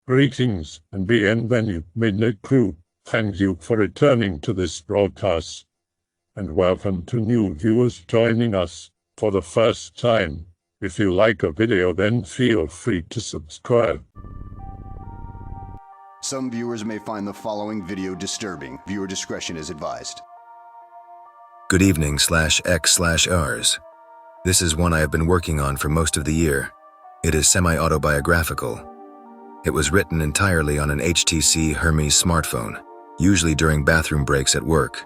Greetings and bienvenue, Midnight Crew. Thank you for returning to this broadcast. And welcome to new viewers joining us for the first time. If you like a video, then feel free to subscribe. Some viewers may find the following video disturbing. Viewer discretion is advised. Good evening /X/Rs. This is one I have been working on for most of the year. It is semi-autobiographical. It was written entirely on an HTC Hermes smartphone, usually during bathroom breaks at work.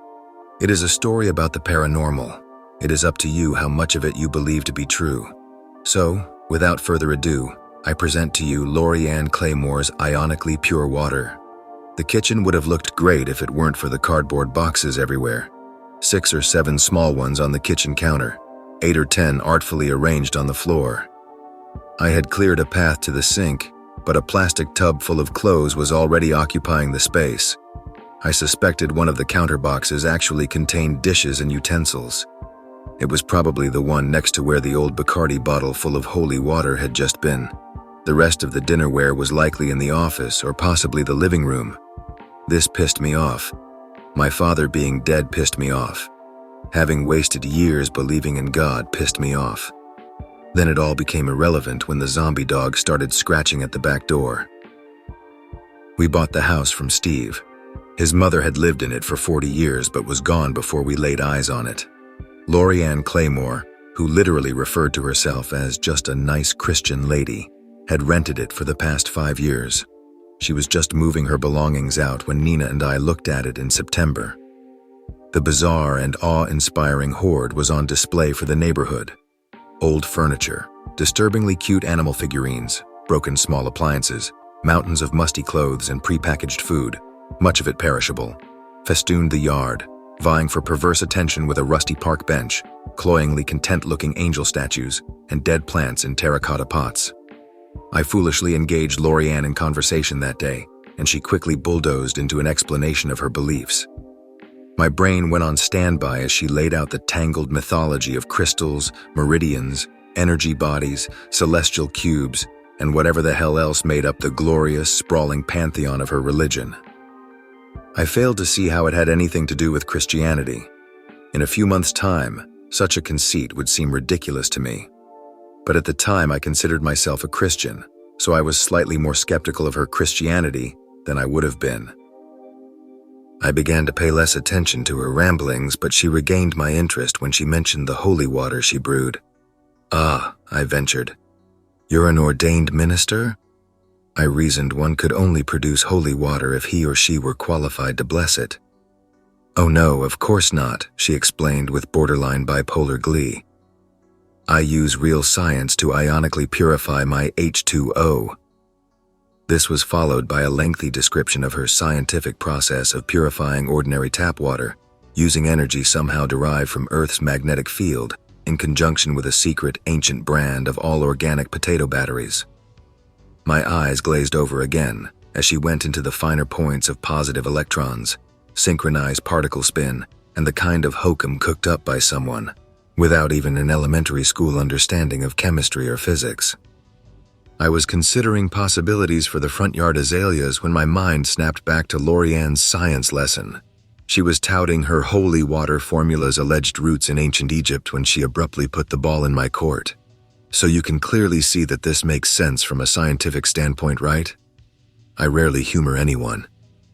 It is a story about the paranormal. It is up to you how much of it you believe to be true. So, without further ado, I present to you Lori Ann Claymore's Ionically Pure Water. The kitchen would have looked great if it weren't for the cardboard boxes everywhere. 6 or 7 small ones on the kitchen counter, 8 or 10 artfully arranged on the floor. I had cleared a path to the sink, but a plastic tub full of clothes was already occupying the space. I suspected one of the counter boxes actually contained dishes and utensils. It was probably the one next to where the old Bacardi bottle full of holy water had just been. The rest of the dinnerware was likely in the office or possibly the living room. This pissed me off. My father being dead pissed me off. Having wasted years believing in God pissed me off. Then it all became irrelevant when the zombie dog started scratching at the back door. We bought the house from Steve. His mother had lived in it for 40 years but was gone before we laid eyes on it. Lori Ann Claymore, who literally referred to herself as just a nice Christian lady, had rented it for the past 5 years. She was just moving her belongings out when Nina and I looked at it in September. The bizarre and awe-inspiring hoard was on display for the neighborhood. Old furniture, disturbingly cute animal figurines, broken small appliances, mountains of musty clothes and prepackaged food, much of it perishable, festooned the yard, vying for perverse attention with a rusty park bench, cloyingly content-looking angel statues, and dead plants in terracotta pots. I foolishly engaged Lori Ann in conversation that day, and she quickly bulldozed into an explanation of her beliefs. My brain went on standby as she laid out the tangled mythology of crystals, meridians, energy bodies, celestial cubes, and whatever the hell else made up the glorious, sprawling pantheon of her religion. I failed to see how it had anything to do with Christianity. In a few months' time, such a conceit would seem ridiculous to me. But at the time I considered myself a Christian, so I was slightly more skeptical of her Christianity than I would have been. I began to pay less attention to her ramblings, but she regained my interest when she mentioned the holy water she brewed. "Ah," I ventured. "You're an ordained minister?" I reasoned one could only produce holy water if he or she were qualified to bless it. "Oh no, of course not," she explained with borderline bipolar glee. "I use real science to ionically purify my H2O. This was followed by a lengthy description of her scientific process of purifying ordinary tap water, using energy somehow derived from Earth's magnetic field, in conjunction with a secret, ancient brand of all-organic potato batteries. My eyes glazed over again as she went into the finer points of positive electrons, synchronized particle spin, and the kind of hokum cooked up by someone, without even an elementary school understanding of chemistry or physics. I was considering possibilities for the front yard azaleas when my mind snapped back to Lori Ann's science lesson. She was touting her holy water formula's alleged roots in ancient Egypt when she abruptly put the ball in my court. So you can clearly see that this makes sense from a scientific standpoint, right? I rarely humor anyone.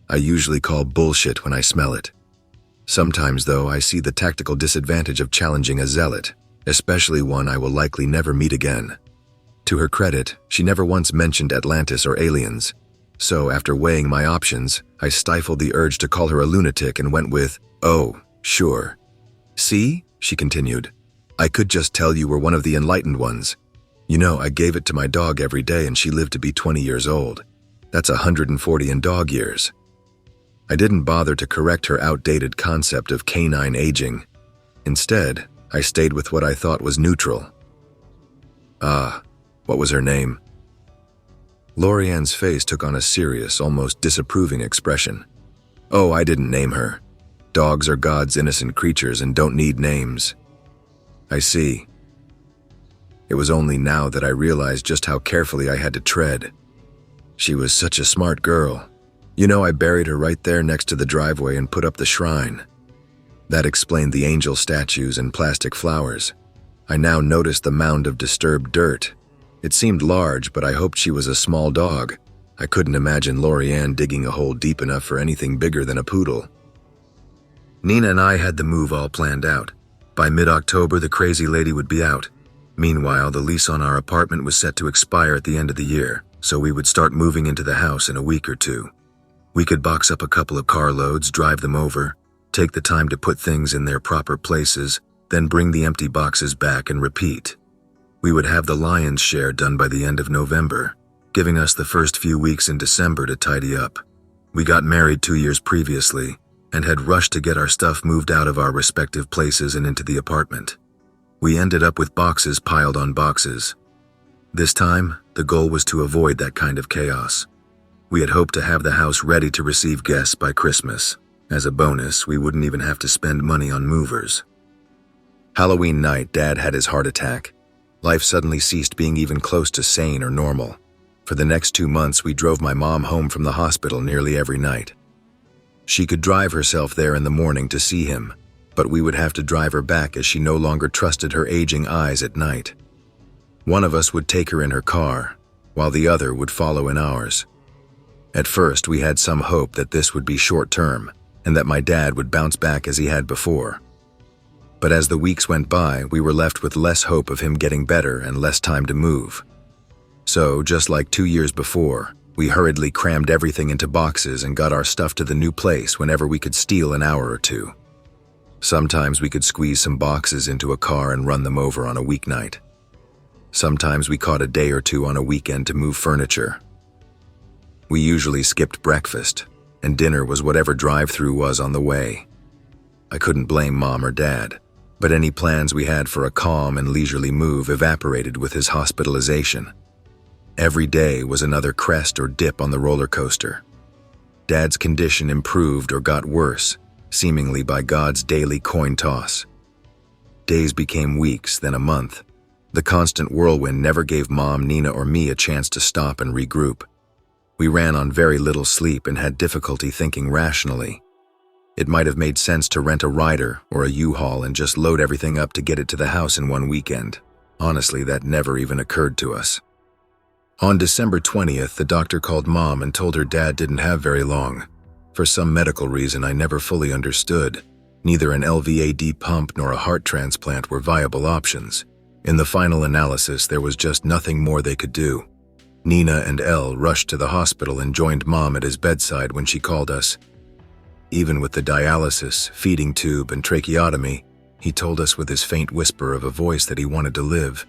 I usually call bullshit when I smell it. Sometimes, though, I see the tactical disadvantage of challenging a zealot, especially one I will likely never meet again. To her credit, she never once mentioned Atlantis or aliens. So, after weighing my options, I stifled the urge to call her a lunatic and went with, "Oh, sure. See," she continued, "I could just tell you were one of the enlightened ones. You know, I gave it to my dog every day and she lived to be 20 years old. That's 140 in dog years." I didn't bother to correct her outdated concept of canine aging. Instead, I stayed with what I thought was neutral. What was her name? Lori Ann's face took on a serious, almost disapproving expression. "Oh, I didn't name her. Dogs are God's innocent creatures and don't need names." "I see." It was only now that I realized just how carefully I had to tread. She was such a smart girl. You know, I buried her right there next to the driveway and put up the shrine. That explained the angel statues and plastic flowers. I now noticed the mound of disturbed dirt. It seemed large, but I hoped she was a small dog. I couldn't imagine Lori-Ann digging a hole deep enough for anything bigger than a poodle. Nina and I had the move all planned out. By mid-October, the crazy lady would be out. Meanwhile, the lease on our apartment was set to expire at the end of the year, so we would start moving into the house in a week or two. We could box up a couple of carloads, drive them over, take the time to put things in their proper places, then bring the empty boxes back and repeat. We would have the lion's share done by the end of November, giving us the first few weeks in December to tidy up. We got married 2 years previously and had rushed to get our stuff moved out of our respective places and into the apartment. We ended up with boxes piled on boxes. This time, the goal was to avoid that kind of chaos. We had hoped to have the house ready to receive guests by Christmas. As a bonus, we wouldn't even have to spend money on movers. Halloween night, Dad had his heart attack. Life suddenly ceased being even close to sane or normal. For the next 2 months, we drove my mom home from the hospital nearly every night. She could drive herself there in the morning to see him, but we would have to drive her back as she no longer trusted her aging eyes at night. One of us would take her in her car, while the other would follow in ours. At first, we had some hope that this would be short-term, and that my dad would bounce back as he had before. But as the weeks went by, we were left with less hope of him getting better and less time to move. So, just like 2 years before, we hurriedly crammed everything into boxes and got our stuff to the new place whenever we could steal an hour or two. Sometimes we could squeeze some boxes into a car and run them over on a weeknight. Sometimes we caught a day or two on a weekend to move furniture. We usually skipped breakfast, and dinner was whatever drive-through was on the way. I couldn't blame Mom or Dad, but any plans we had for a calm and leisurely move evaporated with his hospitalization. Every day was another crest or dip on the roller coaster. Dad's condition improved or got worse, seemingly by God's daily coin toss. Days became weeks, then a month. The constant whirlwind never gave Mom, Nina, or me a chance to stop and regroup. We ran on very little sleep and had difficulty thinking rationally. It might have made sense to rent a rider or a U-Haul and just load everything up to get it to the house in one weekend. Honestly, that never even occurred to us. On December 20th, the doctor called Mom and told her Dad didn't have very long. For some medical reason I never fully understood, neither an LVAD pump nor a heart transplant were viable options. In the final analysis, there was just nothing more they could do. Nina and Elle rushed to the hospital and joined Mom at his bedside when she called us. Even with the dialysis, feeding tube, and tracheotomy, he told us with his faint whisper of a voice that he wanted to live.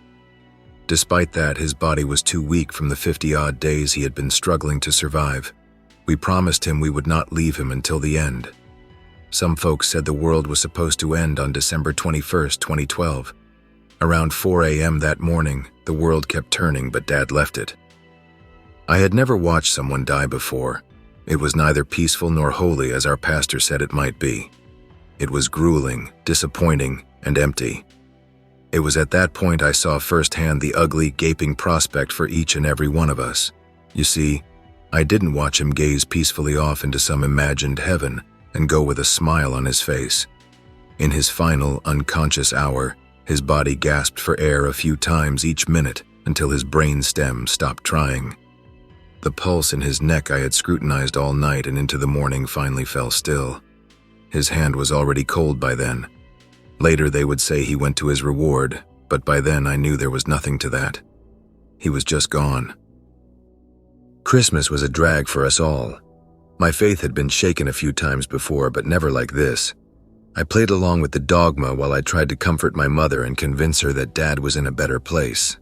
Despite that, his body was too weak from the 50-odd days he had been struggling to survive. We promised him we would not leave him until the end. Some folks said the world was supposed to end on December 21st, 2012. Around 4 a.m. that morning, the world kept turning, but Dad left it. I had never watched someone die before. It was neither peaceful nor holy as our pastor said it might be. It was grueling, disappointing, and empty. It was at that point I saw firsthand the ugly, gaping prospect for each and every one of us. You see, I didn't watch him gaze peacefully off into some imagined heaven and go with a smile on his face. In his final, unconscious hour, his body gasped for air a few times each minute until his brain stem stopped trying. The pulse in his neck I had scrutinized all night and into the morning finally fell still. His hand was already cold by then. Later they would say he went to his reward, but by then I knew there was nothing to that. He was just gone. Christmas was a drag for us all. My faith had been shaken a few times before, but never like this. I played along with the dogma while I tried to comfort my mother and convince her that Dad was in a better place.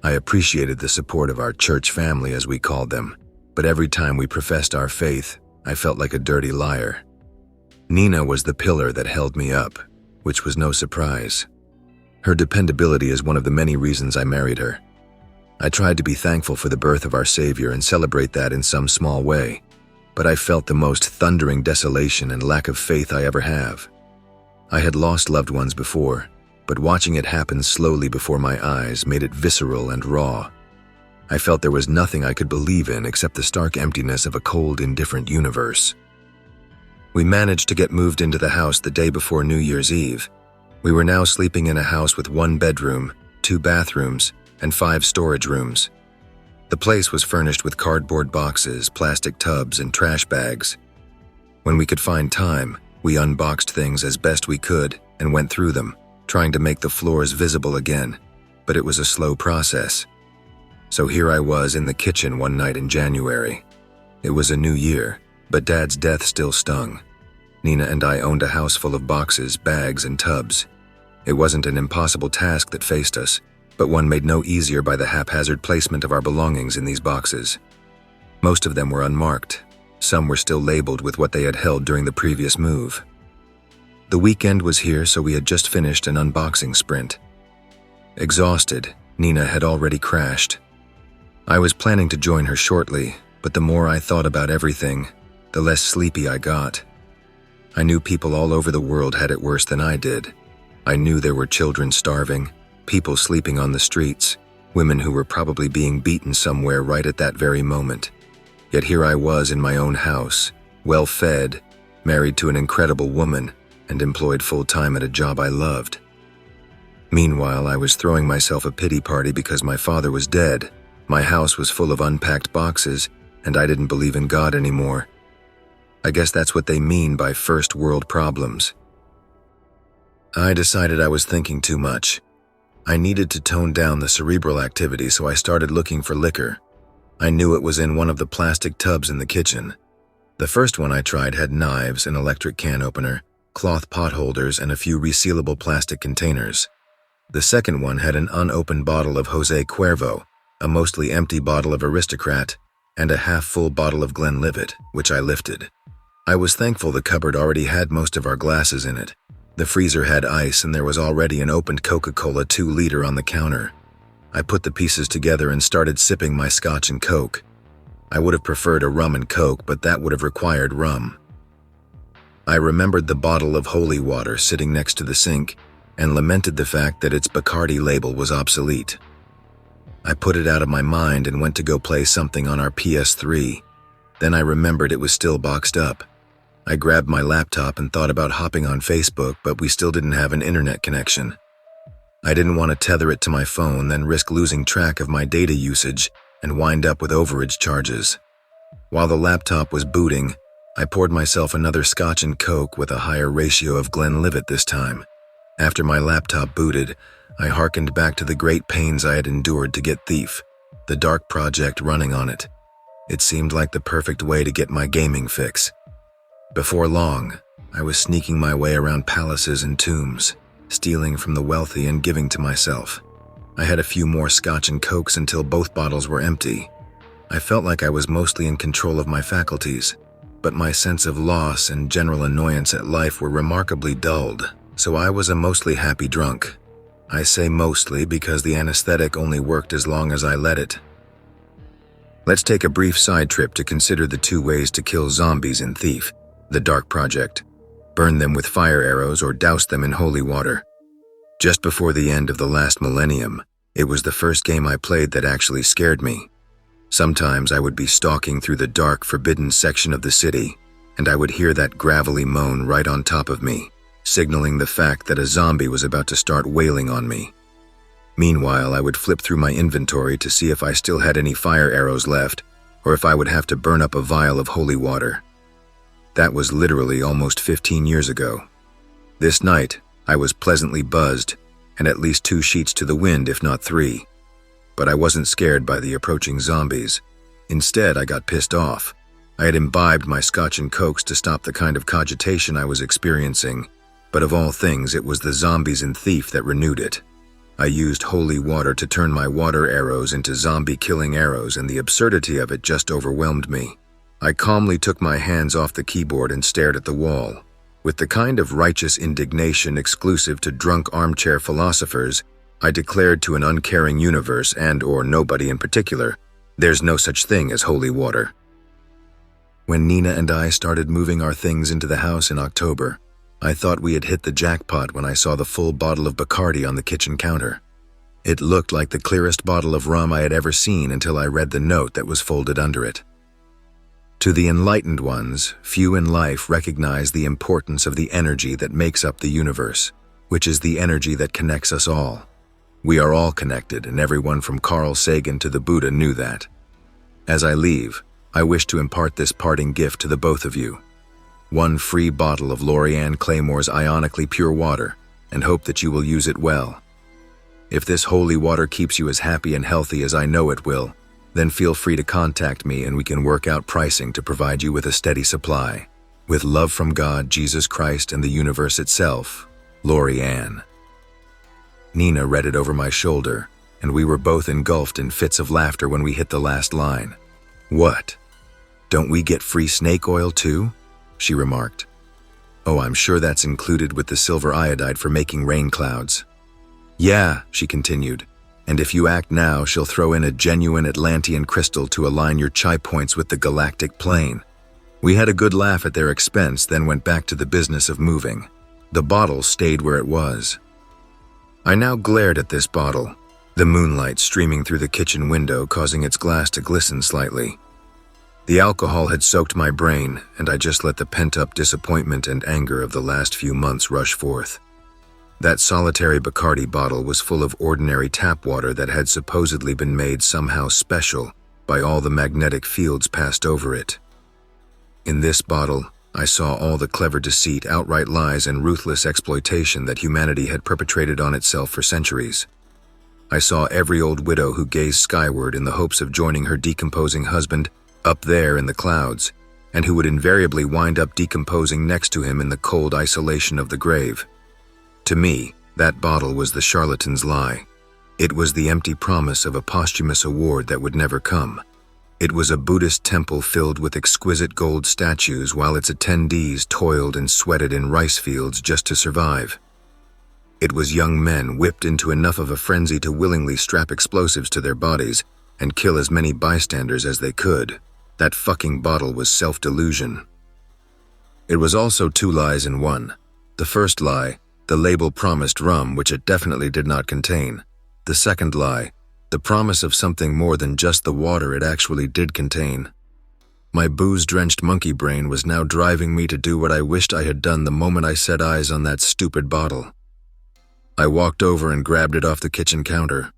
I appreciated the support of our church family, as we called them, but every time we professed our faith, I felt like a dirty liar. Nina was the pillar that held me up, which was no surprise. Her dependability is one of the many reasons I married her. I tried to be thankful for the birth of our Savior and celebrate that in some small way, but I felt the most thundering desolation and lack of faith I ever have. I had lost loved ones before, but watching it happen slowly before my eyes made it visceral and raw. I felt there was nothing I could believe in except the stark emptiness of a cold, indifferent universe. We managed to get moved into the house the day before New Year's Eve. We were now sleeping in a house with 1 bedroom, 2 bathrooms, and 5 storage rooms. The place was furnished with cardboard boxes, plastic tubs, and trash bags. When we could find time, we unboxed things as best we could and went through them, trying to make the floors visible again, but it was a slow process. So here I was in the kitchen one night in January. It was a new year, but Dad's death still stung. Nina and I owned a house full of boxes, bags, and tubs. It wasn't an impossible task that faced us, but one made no easier by the haphazard placement of our belongings in these boxes. Most of them were unmarked. Some were still labeled with what they had held during the previous move. The weekend was here, so we had just finished an unboxing sprint. Exhausted, Nina had already crashed. I was planning to join her shortly, but the more I thought about everything, the less sleepy I got. I knew people all over the world had it worse than I did. I knew there were children starving, people sleeping on the streets, women who were probably being beaten somewhere right at that very moment. Yet here I was in my own house, well-fed, married to an incredible woman, and employed full-time at a job I loved. Meanwhile, I was throwing myself a pity party because my father was dead, my house was full of unpacked boxes, and I didn't believe in God anymore. I guess that's what they mean by first world problems. I decided I was thinking too much. I needed to tone down the cerebral activity, so I started looking for liquor. I knew it was in one of the plastic tubs in the kitchen. The first one I tried had knives, an electric can opener, cloth pot holders, and a few resealable plastic containers. The second one had an unopened bottle of Jose Cuervo, a mostly empty bottle of Aristocrat, and a half-full bottle of Glenlivet, which I lifted. I was thankful the cupboard already had most of our glasses in it. The freezer had ice, and there was already an opened Coca-Cola 2-liter on the counter. I put the pieces together and started sipping my scotch and Coke. I would have preferred a rum and Coke, but that would have required rum. I remembered the bottle of holy water sitting next to the sink and lamented the fact that its Bacardi label was obsolete. I put it out of my mind and went to go play something on our PS3. Then I remembered it was still boxed up. I grabbed my laptop and thought about hopping on Facebook, but we still didn't have an internet connection. I didn't want to tether it to my phone, then risk losing track of my data usage and wind up with overage charges. While the laptop was booting, I poured myself another scotch and Coke with a higher ratio of Glenlivet this time. After my laptop booted, I hearkened back to the great pains I had endured to get Thief, the dark project running on it. It seemed like the perfect way to get my gaming fix. Before long, I was sneaking my way around palaces and tombs, stealing from the wealthy and giving to myself. I had a few more scotch and Cokes until both bottles were empty. I felt like I was mostly in control of my faculties, but my sense of loss and general annoyance at life were remarkably dulled, so I was a mostly happy drunk. I say mostly because the anesthetic only worked as long as I let it. Let's take a brief side trip to consider the 2 ways to kill zombies in Thief, the Dark Project. Burn them with fire arrows or douse them in holy water. Just before the end of the last millennium, it was the first game I played that actually scared me. Sometimes I would be stalking through the dark, forbidden section of the city, and I would hear that gravelly moan right on top of me, signaling the fact that a zombie was about to start wailing on me. Meanwhile, I would flip through my inventory to see if I still had any fire arrows left, or if I would have to burn up a vial of holy water. That was literally almost 15 years ago. This night, I was pleasantly buzzed, and at least 2 sheets to the wind, if not 3. But I wasn't scared by the approaching zombies. Instead, I got pissed off. I had imbibed my scotch and Cokes to stop the kind of cogitation I was experiencing, but of all things, it was the zombies in Thief that renewed it. I used holy water to turn my water arrows into zombie-killing arrows, and the absurdity of it just overwhelmed me. I calmly took my hands off the keyboard and stared at the wall. With the kind of righteous indignation exclusive to drunk armchair philosophers, I declared to an uncaring universe and/or nobody in particular, there's no such thing as holy water. When Nina and I started moving our things into the house in October, I thought we had hit the jackpot when I saw the full bottle of Bacardi on the kitchen counter. It looked like the clearest bottle of rum I had ever seen until I read the note that was folded under it. To the enlightened ones, few in life recognize the importance of the energy that makes up the universe, which is the energy that connects us all. We are all connected, and everyone from Carl Sagan to the Buddha knew that. As I leave, I wish to impart this parting gift to the both of you. 1 free bottle of Lori-Ann Claymore's Ionically pure water, and hope that you will use it well. If this holy water keeps you as happy and healthy as I know it will, then feel free to contact me and we can work out pricing to provide you with a steady supply. With love from God, Jesus Christ, and the universe itself, Lori-Ann. Nina read it over my shoulder, and we were both engulfed in fits of laughter when we hit the last line. "What? Don't we get free snake oil too?" she remarked. "Oh, I'm sure that's included with the silver iodide for making rain clouds." "Yeah," she continued, "and if you act now, she'll throw in a genuine Atlantean crystal to align your chai points with the galactic plane." We had a good laugh at their expense, then went back to the business of moving. The bottle stayed where it was. I now glared at this bottle, the moonlight streaming through the kitchen window causing its glass to glisten slightly. The alcohol had soaked my brain, and I just let the pent-up disappointment and anger of the last few months rush forth. That solitary Bacardi bottle was full of ordinary tap water that had supposedly been made somehow special by all the magnetic fields passed over it. In this bottle, I saw all the clever deceit, outright lies, and ruthless exploitation that humanity had perpetrated on itself for centuries. I saw every old widow who gazed skyward in the hopes of joining her decomposing husband up there in the clouds, and who would invariably wind up decomposing next to him in the cold isolation of the grave. To me, that bottle was the charlatan's lie. It was the empty promise of a posthumous award that would never come. It was a Buddhist temple filled with exquisite gold statues while its attendees toiled and sweated in rice fields just to survive. It was young men whipped into enough of a frenzy to willingly strap explosives to their bodies and kill as many bystanders as they could. That fucking bottle was self-delusion. It was also 2 lies in one. The first lie, the label promised rum, which it definitely did not contain. The second lie, the promise of something more than just the water it actually did contain. My booze-drenched monkey brain was now driving me to do what I wished I had done the moment I set eyes on that stupid bottle. I walked over and grabbed it off the kitchen counter.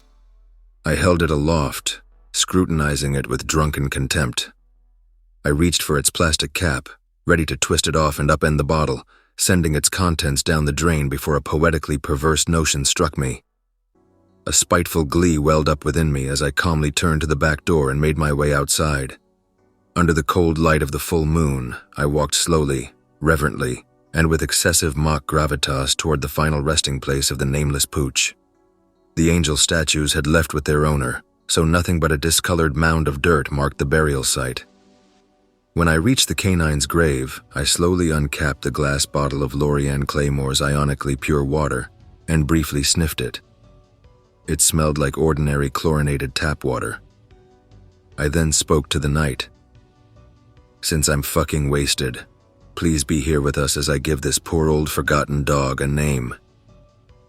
I held it aloft, scrutinizing it with drunken contempt. I reached for its plastic cap, ready to twist it off and upend the bottle, sending its contents down the drain before a poetically perverse notion struck me. A spiteful glee welled up within me as I calmly turned to the back door and made my way outside. Under the cold light of the full moon, I walked slowly, reverently, and with excessive mock gravitas toward the final resting place of the nameless pooch. The angel statues had left with their owner, so nothing but a discolored mound of dirt marked the burial site. When I reached the canine's grave, I slowly uncapped the glass bottle of Lori-Ann Claymore's Ionically pure water and briefly sniffed it. It smelled like ordinary chlorinated tap water. I then spoke to the night. "Since I'm fucking wasted, please be here with us as I give this poor old forgotten dog a name."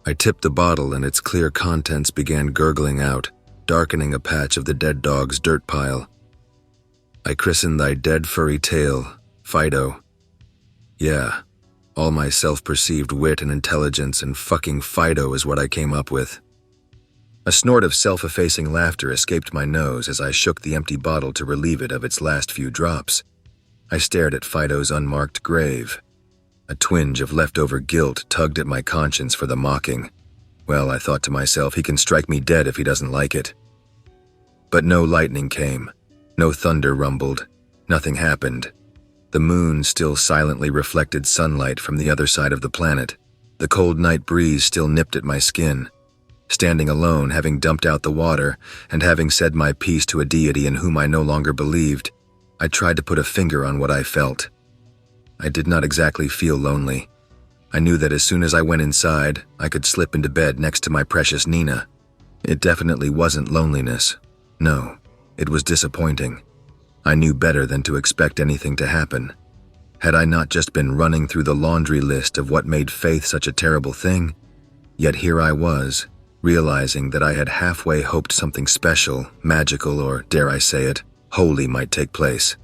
I tipped the bottle and its clear contents began gurgling out, darkening a patch of the dead dog's dirt pile. "I christened thy dead furry tail, Fido. Yeah, all my self-perceived wit and intelligence and fucking Fido is what I came up with." A snort of self-effacing laughter escaped my nose as I shook the empty bottle to relieve it of its last few drops. I stared at Fido's unmarked grave. A twinge of leftover guilt tugged at my conscience for the mocking. Well, I thought to myself, he can strike me dead if he doesn't like it. But no lightning came. No thunder rumbled. Nothing happened. The moon still silently reflected sunlight from the other side of the planet. The cold night breeze still nipped at my skin. Standing alone, having dumped out the water, and having said my piece to a deity in whom I no longer believed, I tried to put a finger on what I felt. I did not exactly feel lonely. I knew that as soon as I went inside, I could slip into bed next to my precious Nina. It definitely wasn't loneliness. No. It was disappointing. I knew better than to expect anything to happen. Had I not just been running through the laundry list of what made faith such a terrible thing? Yet here I was, realizing that I had halfway hoped something special, magical, or, dare I say it, holy might take place.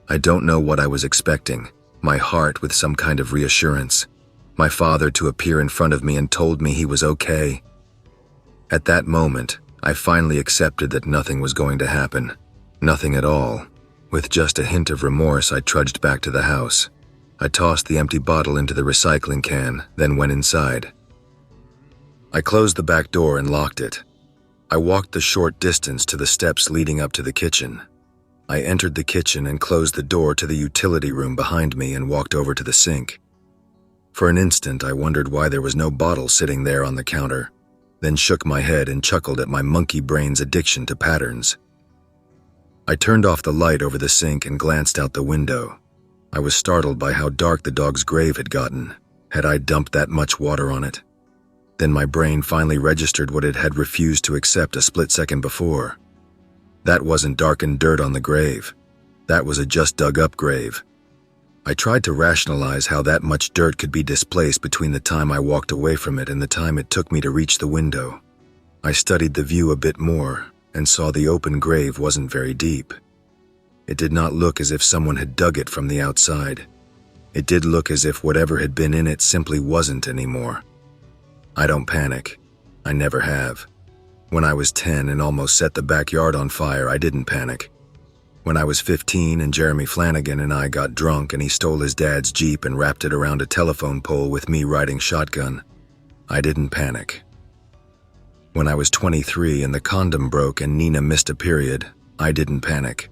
I don't know what I was expecting, my heart with some kind of reassurance, my father to appear in front of me and told me he was okay. At that moment, I finally accepted that nothing was going to happen. Nothing at all. With just a hint of remorse, I trudged back to the house. I tossed the empty bottle into the recycling can, then went inside. I closed the back door and locked it. I walked the short distance to the steps leading up to the kitchen. I entered the kitchen and closed the door to the utility room behind me and walked over to the sink. For an instant, I wondered why there was no bottle sitting there on the counter, then shook my head and chuckled at my monkey brain's addiction to patterns. I turned off the light over the sink and glanced out the window. I was startled by how dark the dog's grave had gotten. Had I dumped that much water on it? Then my brain finally registered what it had refused to accept a split second before. That wasn't darkened dirt on the grave. That was a just dug up grave. I tried to rationalize how that much dirt could be displaced between the time I walked away from it and the time it took me to reach the window. I studied the view a bit more and saw the open grave wasn't very deep. It did not look as if someone had dug it from the outside. It did look as if whatever had been in it simply wasn't anymore. I don't panic. I never have. When I was 10 and almost set the backyard on fire, I didn't panic. When I was 15 and Jeremy Flanagan and I got drunk and he stole his dad's Jeep and wrapped it around a telephone pole with me riding shotgun, I didn't panic. When I was 23 and the condom broke and Nina missed a period, I didn't panic.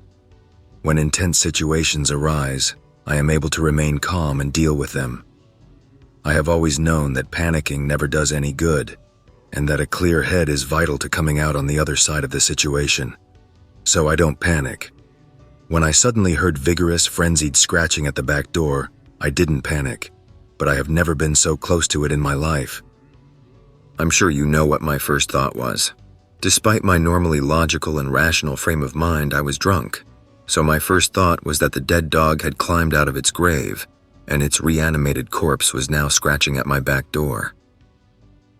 When intense situations arise, I am able to remain calm and deal with them. I have always known that panicking never does any good, and that a clear head is vital to coming out on the other side of the situation. So I don't panic. When I suddenly heard vigorous, frenzied scratching at the back door, I didn't panic, but I have never been so close to it in my life. I'm sure you know what my first thought was. Despite my normally logical and rational frame of mind, I was drunk. So my first thought was that the dead dog had climbed out of its grave, and its reanimated corpse was now scratching at my back door.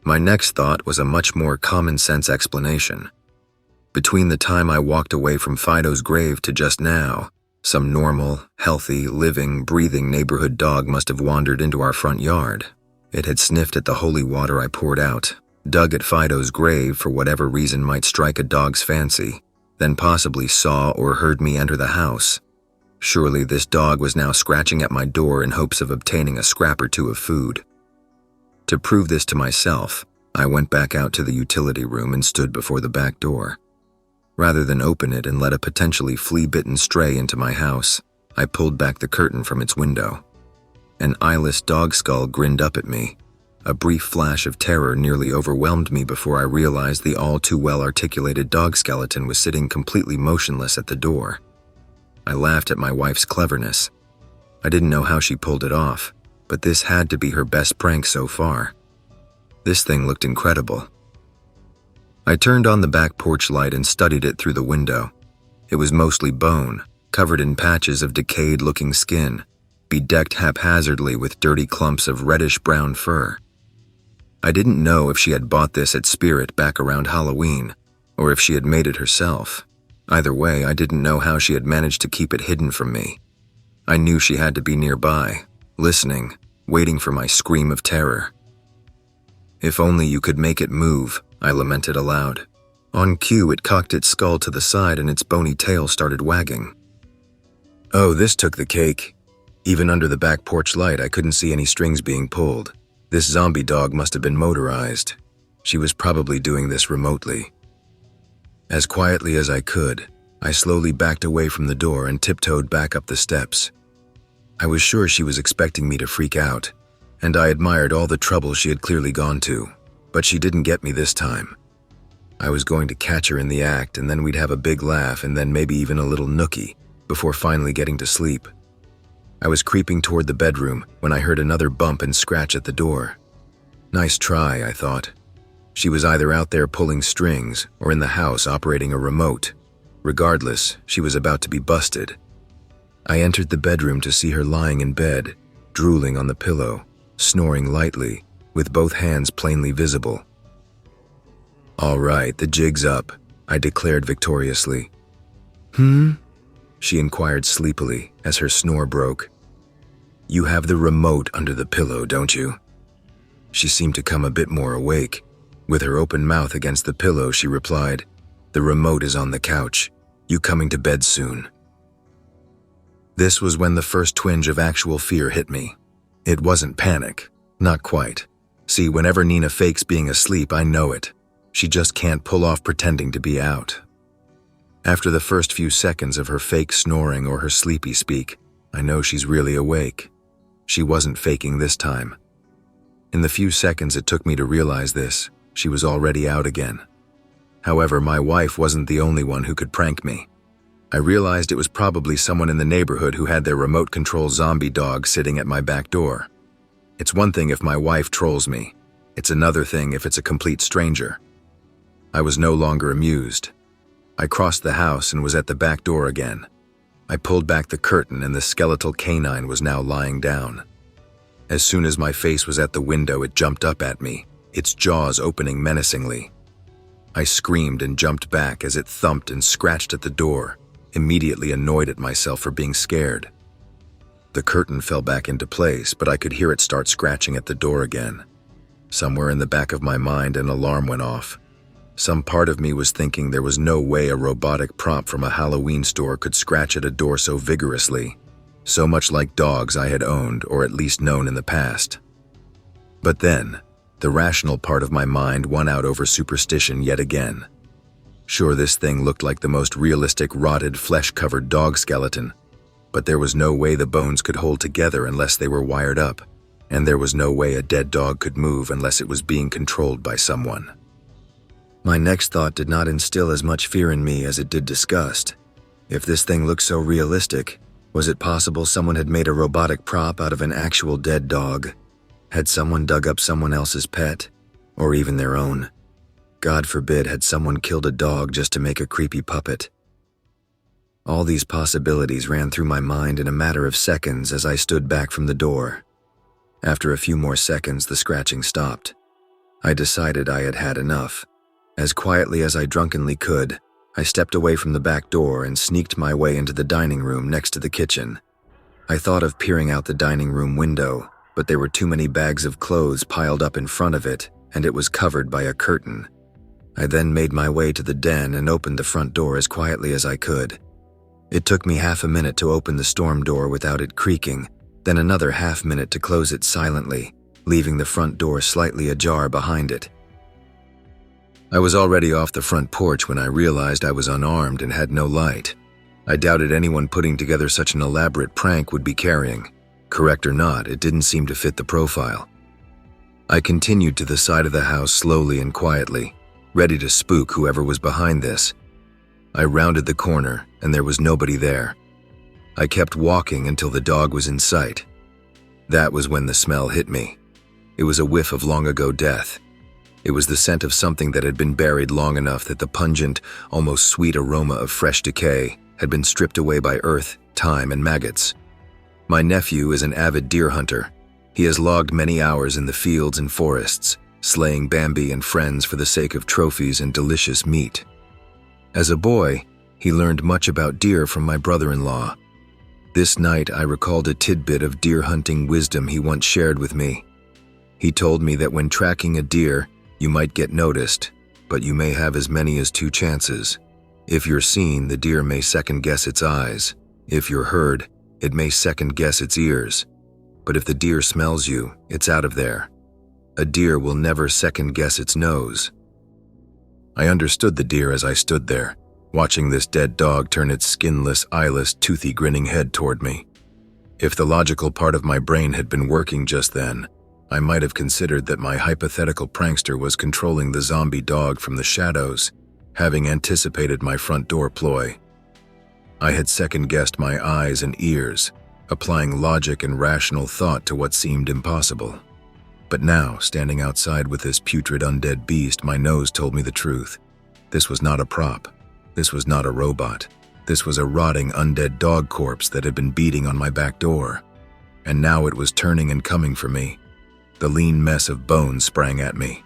My next thought was a much more common-sense explanation. Between the time I walked away from Fido's grave to just now, some normal, healthy, living, breathing neighborhood dog must have wandered into our front yard. It had sniffed at the holy water I poured out, dug at Fido's grave for whatever reason might strike a dog's fancy, then possibly saw or heard me enter the house. Surely this dog was now scratching at my door in hopes of obtaining a scrap or two of food. To prove this to myself, I went back out to the utility room and stood before the back door. Rather than open it and let a potentially flea-bitten stray into my house, I pulled back the curtain from its window. An eyeless dog skull grinned up at me. A brief flash of terror nearly overwhelmed me before I realized the all-too-well-articulated dog skeleton was sitting completely motionless at the door. I laughed at my wife's cleverness. I didn't know how she pulled it off, but this had to be her best prank so far. This thing looked incredible. I turned on the back porch light and studied it through the window. It was mostly bone, covered in patches of decayed-looking skin, bedecked haphazardly with dirty clumps of reddish-brown fur. I didn't know if she had bought this at Spirit back around Halloween, or if she had made it herself. Either way, I didn't know how she had managed to keep it hidden from me. I knew she had to be nearby, listening, waiting for my scream of terror. If only you could make it move, I lamented aloud. On cue, it cocked its skull to the side and its bony tail started wagging. Oh, this took the cake. Even under the back porch light, I couldn't see any strings being pulled. This zombie dog must have been motorized. She was probably doing this remotely. As quietly as I could, I slowly backed away from the door and tiptoed back up the steps. I was sure she was expecting me to freak out, and I admired all the trouble she had clearly gone to, but she didn't get me this time. I was going to catch her in the act, and then we'd have a big laugh and then maybe even a little nookie before finally getting to sleep. I was creeping toward the bedroom when I heard another bump and scratch at the door. Nice try, I thought. She was either out there pulling strings or in the house operating a remote. Regardless, she was about to be busted. I entered the bedroom to see her lying in bed, drooling on the pillow, snoring lightly, with both hands plainly visible. "All right, the jig's up," I declared victoriously. She inquired sleepily as her snore broke. "You have the remote under the pillow, don't you?" She seemed to come a bit more awake. With her open mouth against the pillow, she replied, "The remote is on the couch. You coming to bed soon?" This was when the first twinge of actual fear hit me. It wasn't panic. Not quite. See, whenever Nina fakes being asleep, I know it. She just can't pull off pretending to be out. After the first few seconds of her fake snoring or her sleepy speak, I know she's really awake. She wasn't faking this time. In the few seconds it took me to realize this, she was already out again. However, my wife wasn't the only one who could prank me. I realized it was probably someone in the neighborhood who had their remote control zombie dog sitting at my back door. It's one thing if my wife trolls me. It's another thing if it's a complete stranger. I was no longer amused. I crossed the house and was at the back door again. I pulled back the curtain and the skeletal canine was now lying down. As soon as my face was at the window, it jumped up at me, its jaws opening menacingly. I screamed and jumped back as it thumped and scratched at the door, immediately annoyed at myself for being scared. The curtain fell back into place, but I could hear it start scratching at the door again. Somewhere in the back of my mind, an alarm went off. Some part of me was thinking there was no way a robotic prop from a Halloween store could scratch at a door so vigorously, so much like dogs I had owned or at least known in the past. But then, the rational part of my mind won out over superstition yet again. Sure, this thing looked like the most realistic rotted flesh-covered dog skeleton, but there was no way the bones could hold together unless they were wired up, and there was no way a dead dog could move unless it was being controlled by someone. My next thought did not instill as much fear in me as it did disgust. If this thing looked so realistic, was it possible someone had made a robotic prop out of an actual dead dog? Had someone dug up someone else's pet, or even their own? God forbid had someone killed a dog just to make a creepy puppet. All these possibilities ran through my mind in a matter of seconds as I stood back from the door. After a few more seconds, the scratching stopped. I decided I had had enough. As quietly as I drunkenly could, I stepped away from the back door and sneaked my way into the dining room next to the kitchen. I thought of peering out the dining room window, but there were too many bags of clothes piled up in front of it, and it was covered by a curtain. I then made my way to the den and opened the front door as quietly as I could. It took me half a minute to open the storm door without it creaking, then another half minute to close it silently, leaving the front door slightly ajar behind it. I was already off the front porch when I realized I was unarmed and had no light. I doubted anyone putting together such an elaborate prank would be carrying. Correct or not, it didn't seem to fit the profile. I continued to the side of the house slowly and quietly, ready to spook whoever was behind this. I rounded the corner, and there was nobody there. I kept walking until the dog was in sight. That was when the smell hit me. It was a whiff of long-ago death. It was the scent of something that had been buried long enough that the pungent, almost sweet aroma of fresh decay had been stripped away by earth, time, and maggots. My nephew is an avid deer hunter. He has logged many hours in the fields and forests, slaying Bambi and friends for the sake of trophies and delicious meat. As a boy, he learned much about deer from my brother-in-law. This night, I recalled a tidbit of deer hunting wisdom he once shared with me. He told me that when tracking a deer, you might get noticed, but you may have as many as 2 chances. If you're seen, the deer may second-guess its eyes. If you're heard, it may second-guess its ears. But if the deer smells you, it's out of there. A deer will never second-guess its nose. I understood the deer as I stood there, watching this dead dog turn its skinless, eyeless, toothy, grinning head toward me. If the logical part of my brain had been working just then, I might have considered that my hypothetical prankster was controlling the zombie dog from the shadows, having anticipated my front door ploy. I had second-guessed my eyes and ears, applying logic and rational thought to what seemed impossible. But now, standing outside with this putrid undead beast, my nose told me the truth. This was not a prop. This was not a robot. This was a rotting undead dog corpse that had been beating on my back door. And now it was turning and coming for me. The lean mess of bones sprang at me.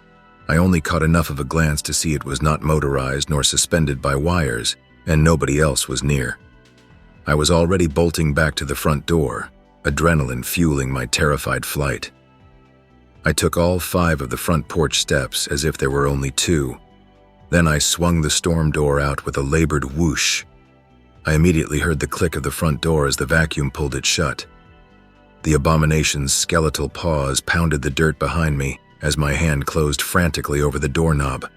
I only caught enough of a glance to see it was not motorized nor suspended by wires, and nobody else was near. I was already bolting back to the front door, adrenaline fueling my terrified flight. I took all 5 of the front porch steps as if there were only 2. Then I swung the storm door out with a labored whoosh. I immediately heard the click of the front door as the vacuum pulled it shut. The abomination's skeletal paws pounded the dirt behind me as my hand closed frantically over the doorknob.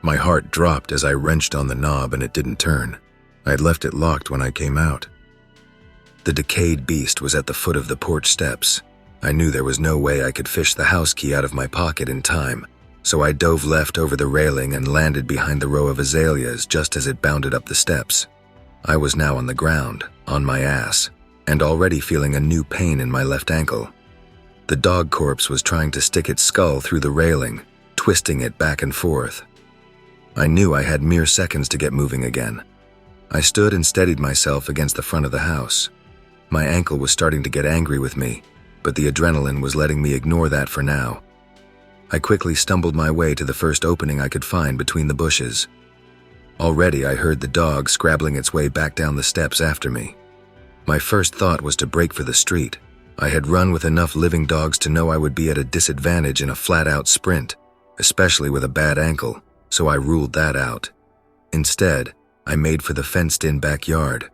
My heart dropped as I wrenched on the knob and it didn't turn. I had left it locked when I came out. The decayed beast was at the foot of the porch steps. I knew there was no way I could fish the house key out of my pocket in time, so I dove left over the railing and landed behind the row of azaleas just as it bounded up the steps. I was now on the ground, on my ass, and already feeling a new pain in my left ankle. The dog corpse was trying to stick its skull through the railing, twisting it back and forth. I knew I had mere seconds to get moving again. I stood and steadied myself against the front of the house. My ankle was starting to get angry with me, but the adrenaline was letting me ignore that for now. I quickly stumbled my way to the first opening I could find between the bushes. Already I heard the dog scrabbling its way back down the steps after me. My first thought was to break for the street. I had run with enough living dogs to know I would be at a disadvantage in a flat-out sprint, especially with a bad ankle, so I ruled that out. Instead, I made for the fenced-in backyard.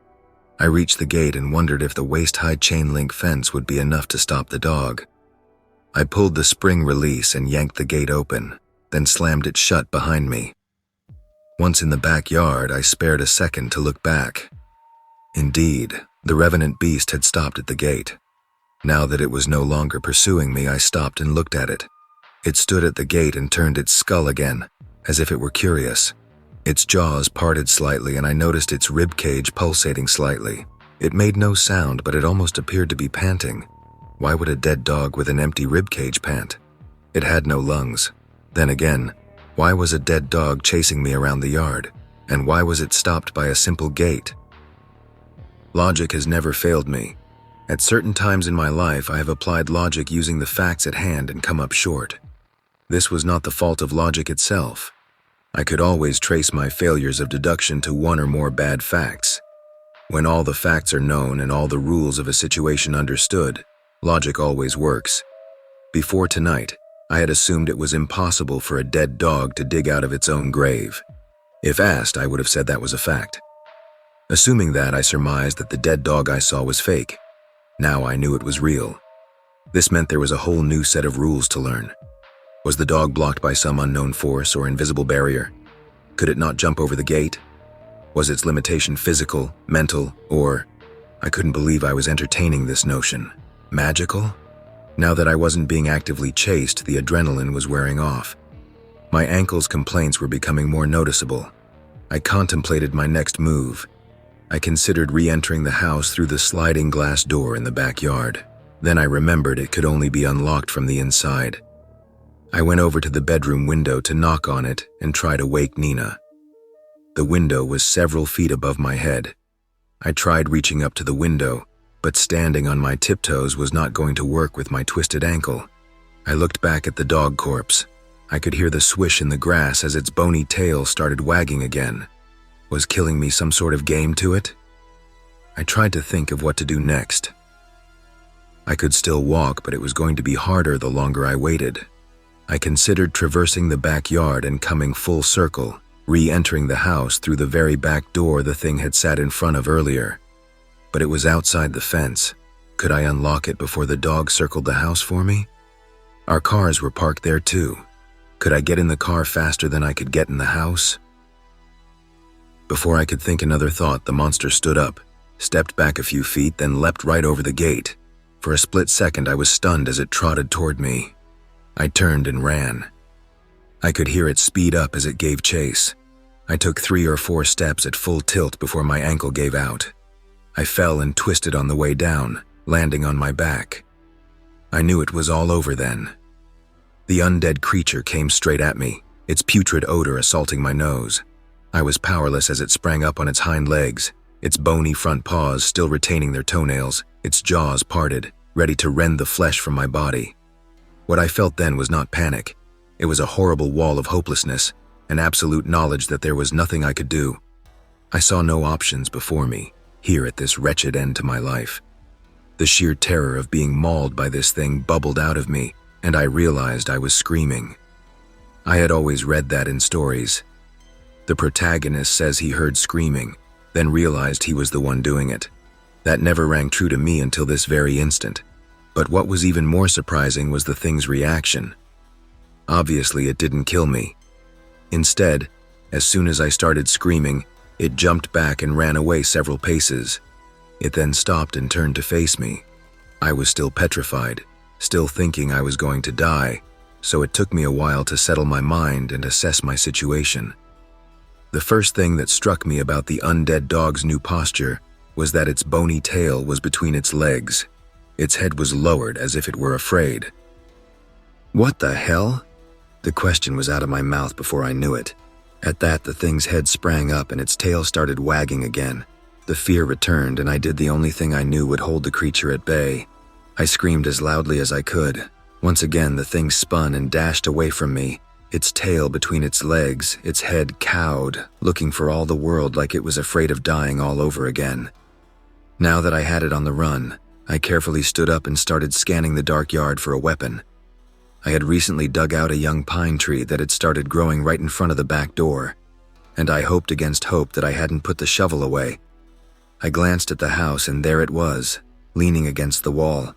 I reached the gate and wondered if the waist-high chain-link fence would be enough to stop the dog. I pulled the spring release and yanked the gate open, then slammed it shut behind me. Once in the backyard, I spared a second to look back. Indeed, the revenant beast had stopped at the gate. Now that it was no longer pursuing me, I stopped and looked at it. It stood at the gate and turned its skull again, as if it were curious. Its jaws parted slightly and I noticed its rib cage pulsating slightly. It made no sound, but it almost appeared to be panting. Why would a dead dog with an empty rib cage pant? It had no lungs. Then again, why was a dead dog chasing me around the yard? And why was it stopped by a simple gate? Logic has never failed me. At certain times in my life, I have applied logic using the facts at hand and come up short. This was not the fault of logic itself. I could always trace my failures of deduction to one or more bad facts. When all the facts are known and all the rules of a situation understood, logic always works. Before tonight, I had assumed it was impossible for a dead dog to dig out of its own grave. If asked, I would have said that was a fact. Assuming that, I surmised that the dead dog I saw was fake. Now I knew it was real. This meant there was a whole new set of rules to learn. Was the dog blocked by some unknown force or invisible barrier? Could it not jump over the gate? Was its limitation physical, mental, or... I couldn't believe I was entertaining this notion. Magical? Now that I wasn't being actively chased, the adrenaline was wearing off. My ankle's complaints were becoming more noticeable. I contemplated my next move. I considered re-entering the house through the sliding glass door in the backyard. Then I remembered it could only be unlocked from the inside. I went over to the bedroom window to knock on it and try to wake Nina. The window was several feet above my head. I tried reaching up to the window, but standing on my tiptoes was not going to work with my twisted ankle. I looked back at the dog corpse. I could hear the swish in the grass as its bony tail started wagging again. Was killing me some sort of game to it? I tried to think of what to do next. I could still walk, but it was going to be harder the longer I waited. I considered traversing the backyard and coming full circle, re-entering the house through the very back door the thing had sat in front of earlier. But it was outside the fence. Could I unlock it before the dog circled the house for me? Our cars were parked there too. Could I get in the car faster than I could get in the house? Before I could think another thought, the monster stood up, stepped back a few feet, then leapt right over the gate. For a split second, I was stunned as it trotted toward me. I turned and ran. I could hear it speed up as it gave chase. I took 3 or 4 steps at full tilt before my ankle gave out. I fell and twisted on the way down, landing on my back. I knew it was all over then. The undead creature came straight at me, its putrid odor assaulting my nose. I was powerless as it sprang up on its hind legs, its bony front paws still retaining their toenails, its jaws parted, ready to rend the flesh from my body. What I felt then was not panic. It was a horrible wall of hopelessness, an absolute knowledge that there was nothing I could do. I saw no options before me, here at this wretched end to my life. The sheer terror of being mauled by this thing bubbled out of me, and I realized I was screaming. I had always read that in stories. The protagonist says he heard screaming, then realized he was the one doing it. That never rang true to me until this very instant. But what was even more surprising was the thing's reaction. Obviously, it didn't kill me. Instead, as soon as I started screaming, it jumped back and ran away several paces. It then stopped and turned to face me. I was still petrified, still thinking I was going to die, so it took me a while to settle my mind and assess my situation. The first thing that struck me about the undead dog's new posture was that its bony tail was between its legs. Its head was lowered as if it were afraid. What the hell? The question was out of my mouth before I knew it. At that, the thing's head sprang up and its tail started wagging again. The fear returned, and I did the only thing I knew would hold the creature at bay. I screamed as loudly as I could. Once again, the thing spun and dashed away from me, its tail between its legs, its head cowed, looking for all the world like it was afraid of dying all over again. Now that I had it on the run, I carefully stood up and started scanning the dark yard for a weapon. I had recently dug out a young pine tree that had started growing right in front of the back door, and I hoped against hope that I hadn't put the shovel away. I glanced at the house, and there it was, leaning against the wall.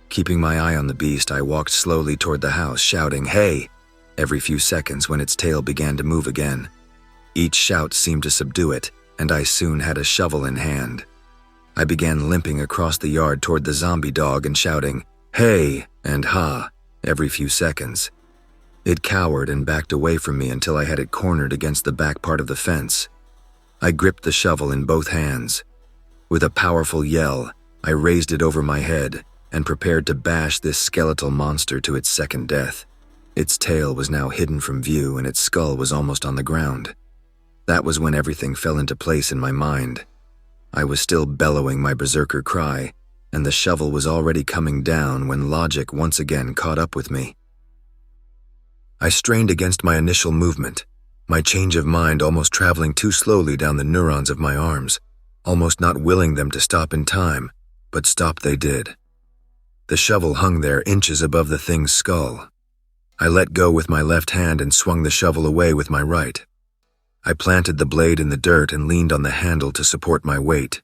Keeping my eye on the beast, I walked slowly toward the house, shouting, "Hey!" every few seconds when its tail began to move again. Each shout seemed to subdue it, and I soon had a shovel in hand. I began limping across the yard toward the zombie dog and shouting, "Hey!" and "Ha!" every few seconds. It cowered and backed away from me until I had it cornered against the back part of the fence. I gripped the shovel in both hands. With a powerful yell, I raised it over my head and prepared to bash this skeletal monster to its second death. Its tail was now hidden from view and its skull was almost on the ground. That was when everything fell into place in my mind. I was still bellowing my berserker cry, and the shovel was already coming down when logic once again caught up with me. I strained against my initial movement, my change of mind almost traveling too slowly down the neurons of my arms, almost not willing them to stop in time, but stop they did. The shovel hung there inches above the thing's skull. I let go with my left hand and swung the shovel away with my right. I planted the blade in the dirt and leaned on the handle to support my weight.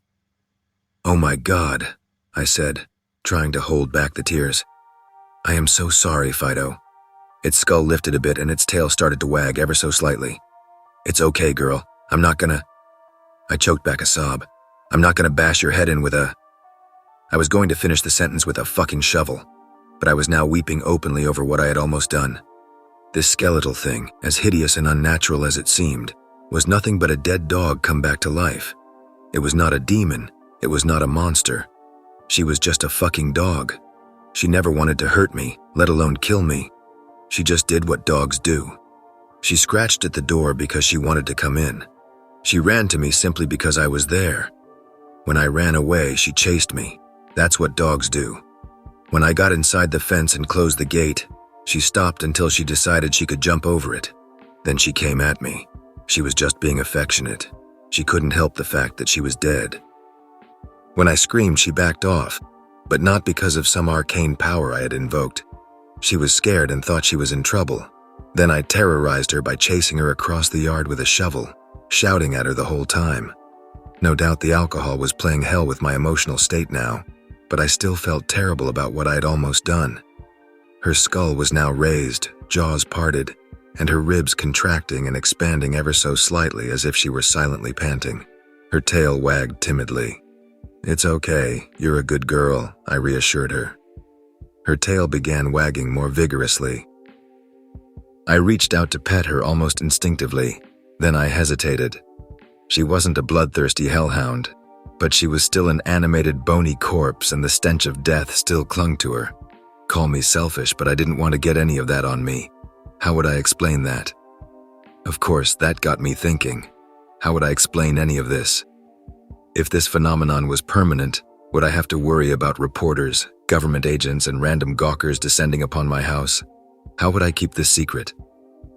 "Oh my God," I said, trying to hold back the tears. "I am so sorry, Fido." Its skull lifted a bit and its tail started to wag ever so slightly. "It's okay, girl. I'm not gonna..." I choked back a sob. "I'm not gonna bash your head in with a..." I was going to finish the sentence with a fucking shovel, but I was now weeping openly over what I had almost done. This skeletal thing, as hideous and unnatural as it seemed, was nothing but a dead dog come back to life. It was not a demon. It was not a monster. She was just a fucking dog. She never wanted to hurt me, let alone kill me. She just did what dogs do. She scratched at the door because she wanted to come in. She ran to me simply because I was there. When I ran away, she chased me. That's what dogs do. When I got inside the fence and closed the gate, she stopped until she decided she could jump over it. Then she came at me. She was just being affectionate. She couldn't help the fact that she was dead. When I screamed, she backed off, but not because of some arcane power I had invoked. She was scared and thought she was in trouble. Then I terrorized her by chasing her across the yard with a shovel, shouting at her the whole time. No doubt the alcohol was playing hell with my emotional state now, but I still felt terrible about what I had almost done. Her skull was now raised, jaws parted, and her ribs contracting and expanding ever so slightly as if she were silently panting. Her tail wagged timidly. "It's okay, you're a good girl," I reassured her. Her tail began wagging more vigorously. I reached out to pet her almost instinctively, then I hesitated. She wasn't a bloodthirsty hellhound, but she was still an animated bony corpse and the stench of death still clung to her. Call me selfish, but I didn't want to get any of that on me. How would I explain that? Of course, that got me thinking. How would I explain any of this? If this phenomenon was permanent, would I have to worry about reporters, government agents, and random gawkers descending upon my house? How would I keep this secret?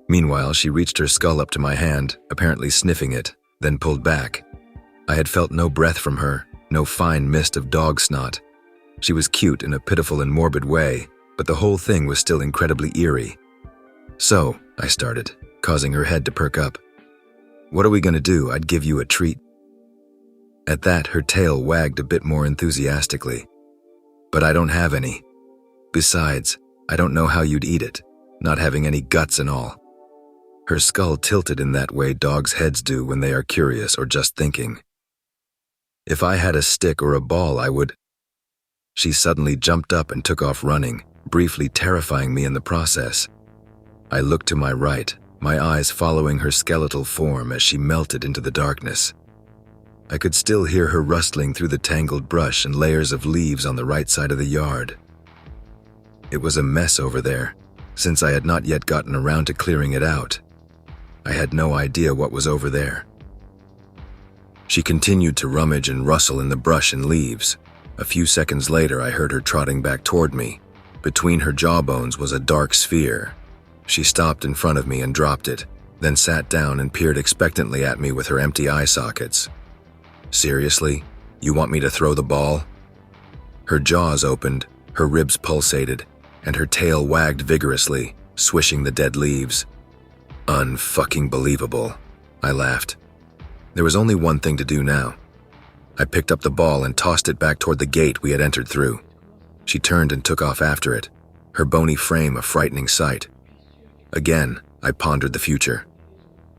Meanwhile, she reached her skull up to my hand, apparently sniffing it, then pulled back. I had felt no breath from her, no fine mist of dog snot. She was cute in a pitiful and morbid way, but the whole thing was still incredibly eerie. "So," I started, causing her head to perk up. "What are we gonna do? I'd give you a treat." At that, her tail wagged a bit more enthusiastically. "But I don't have any. Besides, I don't know how you'd eat it, not having any guts and all." Her skull tilted in that way dogs' heads do when they are curious or just thinking. "If I had a stick or a ball, I would..." She suddenly jumped up and took off running, briefly terrifying me in the process. I looked to my right, my eyes following her skeletal form as she melted into the darkness. I could still hear her rustling through the tangled brush and layers of leaves on the right side of the yard. It was a mess over there, since I had not yet gotten around to clearing it out. I had no idea what was over there. She continued to rummage and rustle in the brush and leaves. A few seconds later, I heard her trotting back toward me. Between her jawbones was a dark sphere. She stopped in front of me and dropped it, then sat down and peered expectantly at me with her empty eye sockets. "Seriously? You want me to throw the ball?" Her jaws opened, her ribs pulsated, and her tail wagged vigorously, swishing the dead leaves. "Unfucking believable," I laughed. There was only one thing to do now. I picked up the ball and tossed it back toward the gate we had entered through. She turned and took off after it, her bony frame a frightening sight. Again, I pondered the future.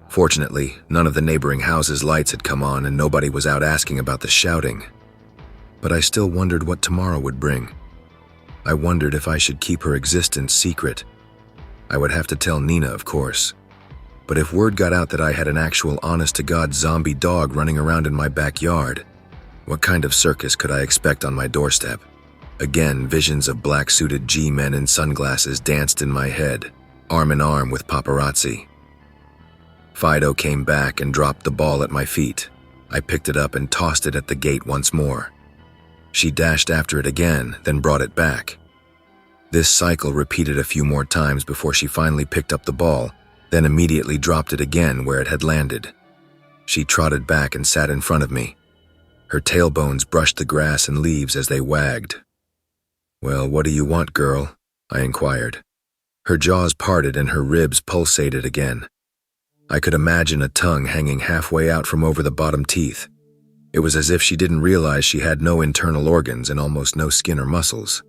Fortunately, none of the neighboring houses' lights had come on and nobody was out asking about the shouting. But I still wondered what tomorrow would bring. I wondered if I should keep her existence secret. I would have to tell Nina, of course. But if word got out that I had an actual honest-to-God zombie dog running around in my backyard, what kind of circus could I expect on my doorstep? Again, visions of black-suited G-men in sunglasses danced in my head, arm in arm with paparazzi. Fido came back and dropped the ball at my feet. I picked it up and tossed it at the gate once more. She dashed after it again, then brought it back. This cycle repeated a few more times before she finally picked up the ball, then immediately dropped it again where it had landed. She trotted back and sat in front of me. Her tailbones brushed the grass and leaves as they wagged. "Well, what do you want, girl?" I inquired. Her jaws parted and her ribs pulsated again. I could imagine a tongue hanging halfway out from over the bottom teeth. It was as if she didn't realize she had no internal organs and almost no skin or muscles.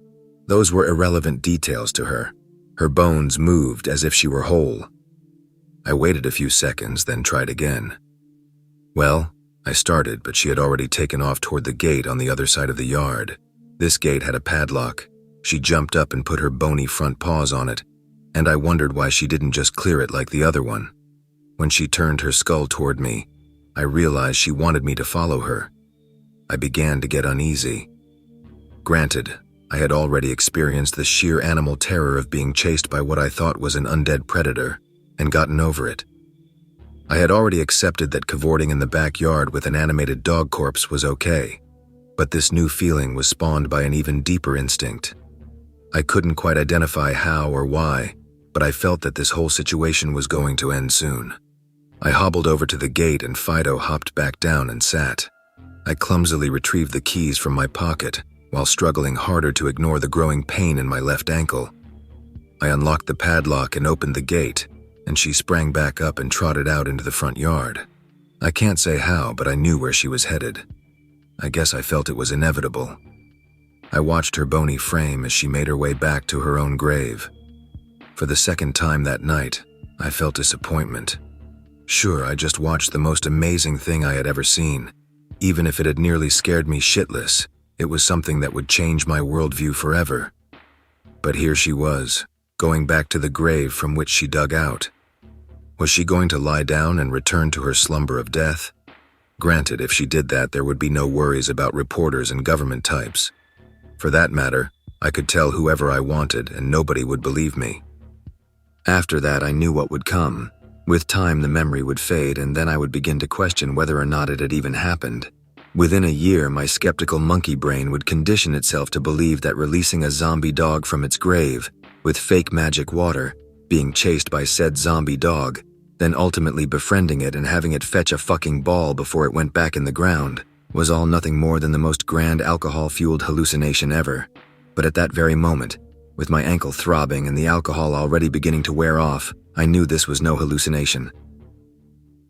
Those were irrelevant details to her. Her bones moved as if she were whole. I waited a few seconds, then tried again. "Well," I started, but she had already taken off toward the gate on the other side of the yard. This gate had a padlock. She jumped up and put her bony front paws on it, and I wondered why she didn't just clear it like the other one. When she turned her skull toward me, I realized she wanted me to follow her. I began to get uneasy. Granted, I had already experienced the sheer animal terror of being chased by what I thought was an undead predator, and gotten over it. I had already accepted that cavorting in the backyard with an animated dog corpse was okay, but this new feeling was spawned by an even deeper instinct. I couldn't quite identify how or why, but I felt that this whole situation was going to end soon. I hobbled over to the gate and Fido hopped back down and sat. I clumsily retrieved the keys from my pocket while struggling harder to ignore the growing pain in my left ankle. I unlocked the padlock and opened the gate, and she sprang back up and trotted out into the front yard. I can't say how, but I knew where she was headed. I guess I felt it was inevitable. I watched her bony frame as she made her way back to her own grave. For the second time that night, I felt disappointment. Sure, I just watched the most amazing thing I had ever seen. Even if it had nearly scared me shitless, it was something that would change my worldview forever. But here she was, going back to the grave from which she dug out. Was she going to lie down and return to her slumber of death? Granted, if she did that, there would be no worries about reporters and government types. For that matter, I could tell whoever I wanted and nobody would believe me. After that, I knew what would come. With time, the memory would fade, and then I would begin to question whether or not it had even happened. Within a year, my skeptical monkey brain would condition itself to believe that releasing a zombie dog from its grave with fake magic water, being chased by said zombie dog, then ultimately befriending it and having it fetch a fucking ball before it went back in the ground, was all nothing more than the most grand alcohol-fueled hallucination ever. But at that very moment, with my ankle throbbing and the alcohol already beginning to wear off, I knew this was no hallucination.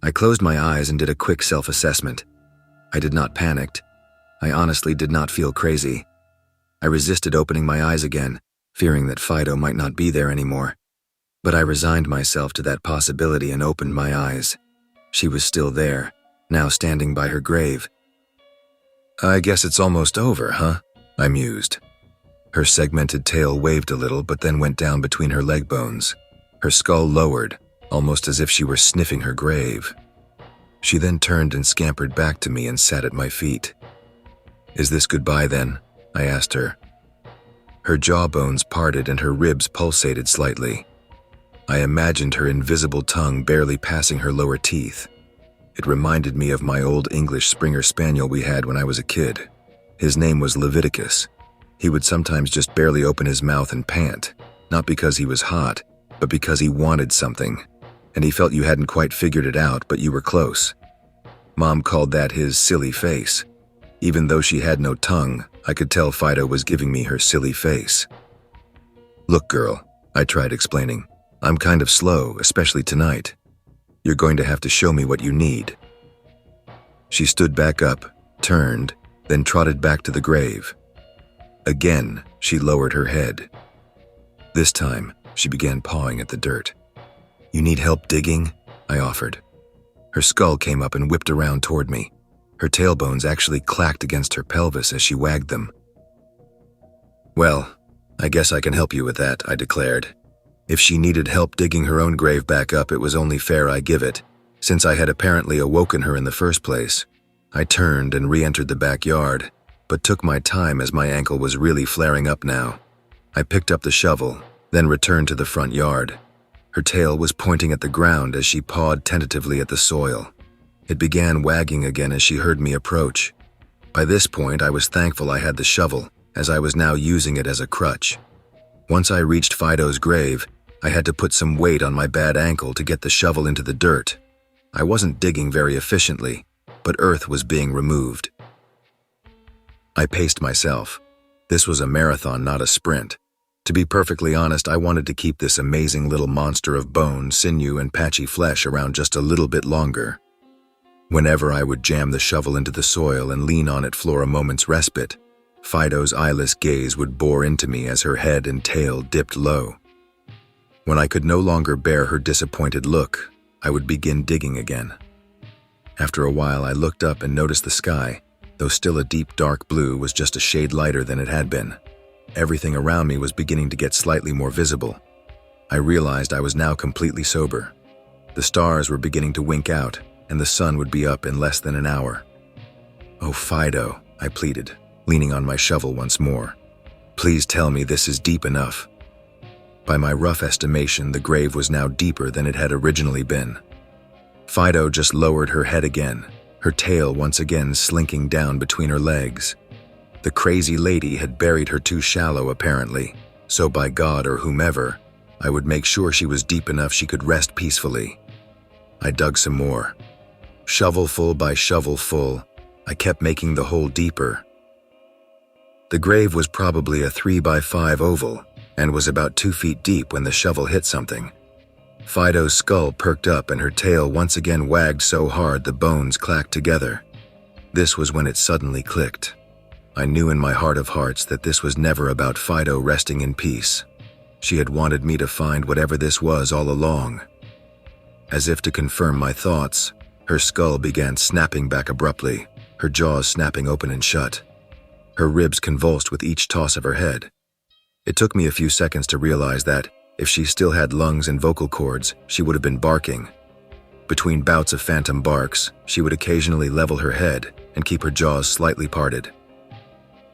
I closed my eyes and did a quick self-assessment. I did not panic. I honestly did not feel crazy. I resisted opening my eyes again, fearing that Fido might not be there anymore. But I resigned myself to that possibility and opened my eyes. She was still there, now standing by her grave. "I guess it's almost over, huh?" I mused. Her segmented tail waved a little but then went down between her leg bones. Her skull lowered, almost as if she were sniffing her grave. She then turned and scampered back to me and sat at my feet. "Is this goodbye then?" I asked her. Her jawbones parted and her ribs pulsated slightly. I imagined her invisible tongue barely passing her lower teeth. It reminded me of my old English Springer Spaniel we had when I was a kid. His name was Leviticus. He would sometimes just barely open his mouth and pant, not because he was hot, but because he wanted something, and he felt you hadn't quite figured it out, but you were close. Mom called that his silly face. Even though she had no tongue, I could tell Fido was giving me her silly face. "Look, girl," I tried explaining, "I'm kind of slow, especially tonight. You're going to have to show me what you need." She stood back up, turned, then trotted back to the grave. Again, she lowered her head. This time, she began pawing at the dirt. "You need help digging?" I offered. Her skull came up and whipped around toward me. Her tailbones actually clacked against her pelvis as she wagged them. "Well, I guess I can help you with that," I declared. If she needed help digging her own grave back up, it was only fair I give it, since I had apparently awoken her in the first place. I turned and re-entered the backyard, but took my time as my ankle was really flaring up now. I picked up the shovel, then returned to the front yard. Her tail was pointing at the ground as she pawed tentatively at the soil. It began wagging again as she heard me approach. By this point, I was thankful I had the shovel, as I was now using it as a crutch. Once I reached Fido's grave, I had to put some weight on my bad ankle to get the shovel into the dirt. I wasn't digging very efficiently, but earth was being removed. I paced myself. This was a marathon, not a sprint. To be perfectly honest, I wanted to keep this amazing little monster of bone, sinew, and patchy flesh around just a little bit longer. Whenever I would jam the shovel into the soil and lean on it for a moment's respite, Fido's eyeless gaze would bore into me as her head and tail dipped low. When I could no longer bear her disappointed look, I would begin digging again. After a while, I looked up and noticed the sky, though still a deep dark blue, was just a shade lighter than it had been. Everything around me was beginning to get slightly more visible. I realized I was now completely sober. The stars were beginning to wink out, and the sun would be up in less than an hour. "Oh, Fido," I pleaded, leaning on my shovel once more. "Please tell me this is deep enough." By my rough estimation, the grave was now deeper than it had originally been. Fido just lowered her head again, her tail once again slinking down between her legs. The crazy lady had buried her too shallow, apparently, so by God or whomever, I would make sure she was deep enough she could rest peacefully. I dug some more. Shovelful by shovelful, I kept making the hole deeper. The grave was probably a 3x5 oval and was about 2 feet deep when the shovel hit something. Fido's skull perked up and her tail once again wagged so hard the bones clacked together. This was when it suddenly clicked. I knew in my heart of hearts that this was never about Fido resting in peace. She had wanted me to find whatever this was all along. As if to confirm my thoughts, her skull began snapping back abruptly, her jaws snapping open and shut. Her ribs convulsed with each toss of her head. It took me a few seconds to realize that, if she still had lungs and vocal cords, she would have been barking. Between bouts of phantom barks, she would occasionally level her head and keep her jaws slightly parted.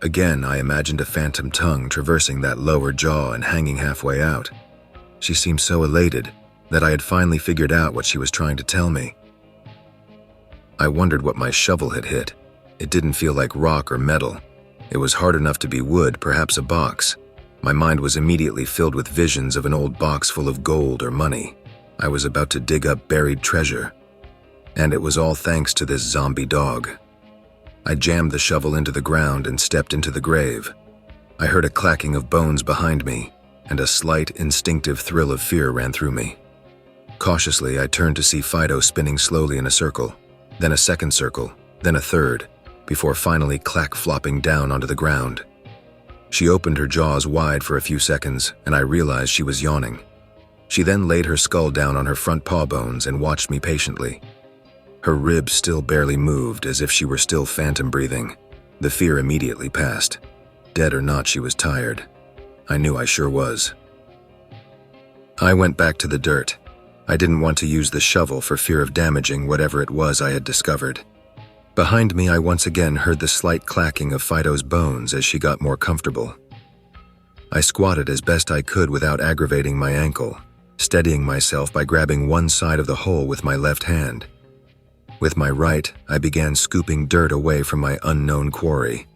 Again, I imagined a phantom tongue traversing that lower jaw and hanging halfway out. She seemed so elated that I had finally figured out what she was trying to tell me. I wondered what my shovel had hit. It didn't feel like rock or metal. It was hard enough to be wood, perhaps a box. My mind was immediately filled with visions of an old box full of gold or money. I was about to dig up buried treasure. And it was all thanks to this zombie dog. I jammed the shovel into the ground and stepped into the grave. I heard a clacking of bones behind me, and a slight, instinctive thrill of fear ran through me. Cautiously, I turned to see Fido spinning slowly in a circle, then a second circle, then a third, before finally clack-flopping down onto the ground. She opened her jaws wide for a few seconds, and I realized she was yawning. She then laid her skull down on her front paw bones and watched me patiently. Her ribs still barely moved, as if she were still phantom breathing. The fear immediately passed. Dead or not, she was tired. I knew I sure was. I went back to the dirt. I didn't want to use the shovel for fear of damaging whatever it was I had discovered. Behind me, I once again heard the slight clacking of Fido's bones as she got more comfortable. I squatted as best I could without aggravating my ankle, steadying myself by grabbing one side of the hole with my left hand. With my right, I began scooping dirt away from my unknown quarry.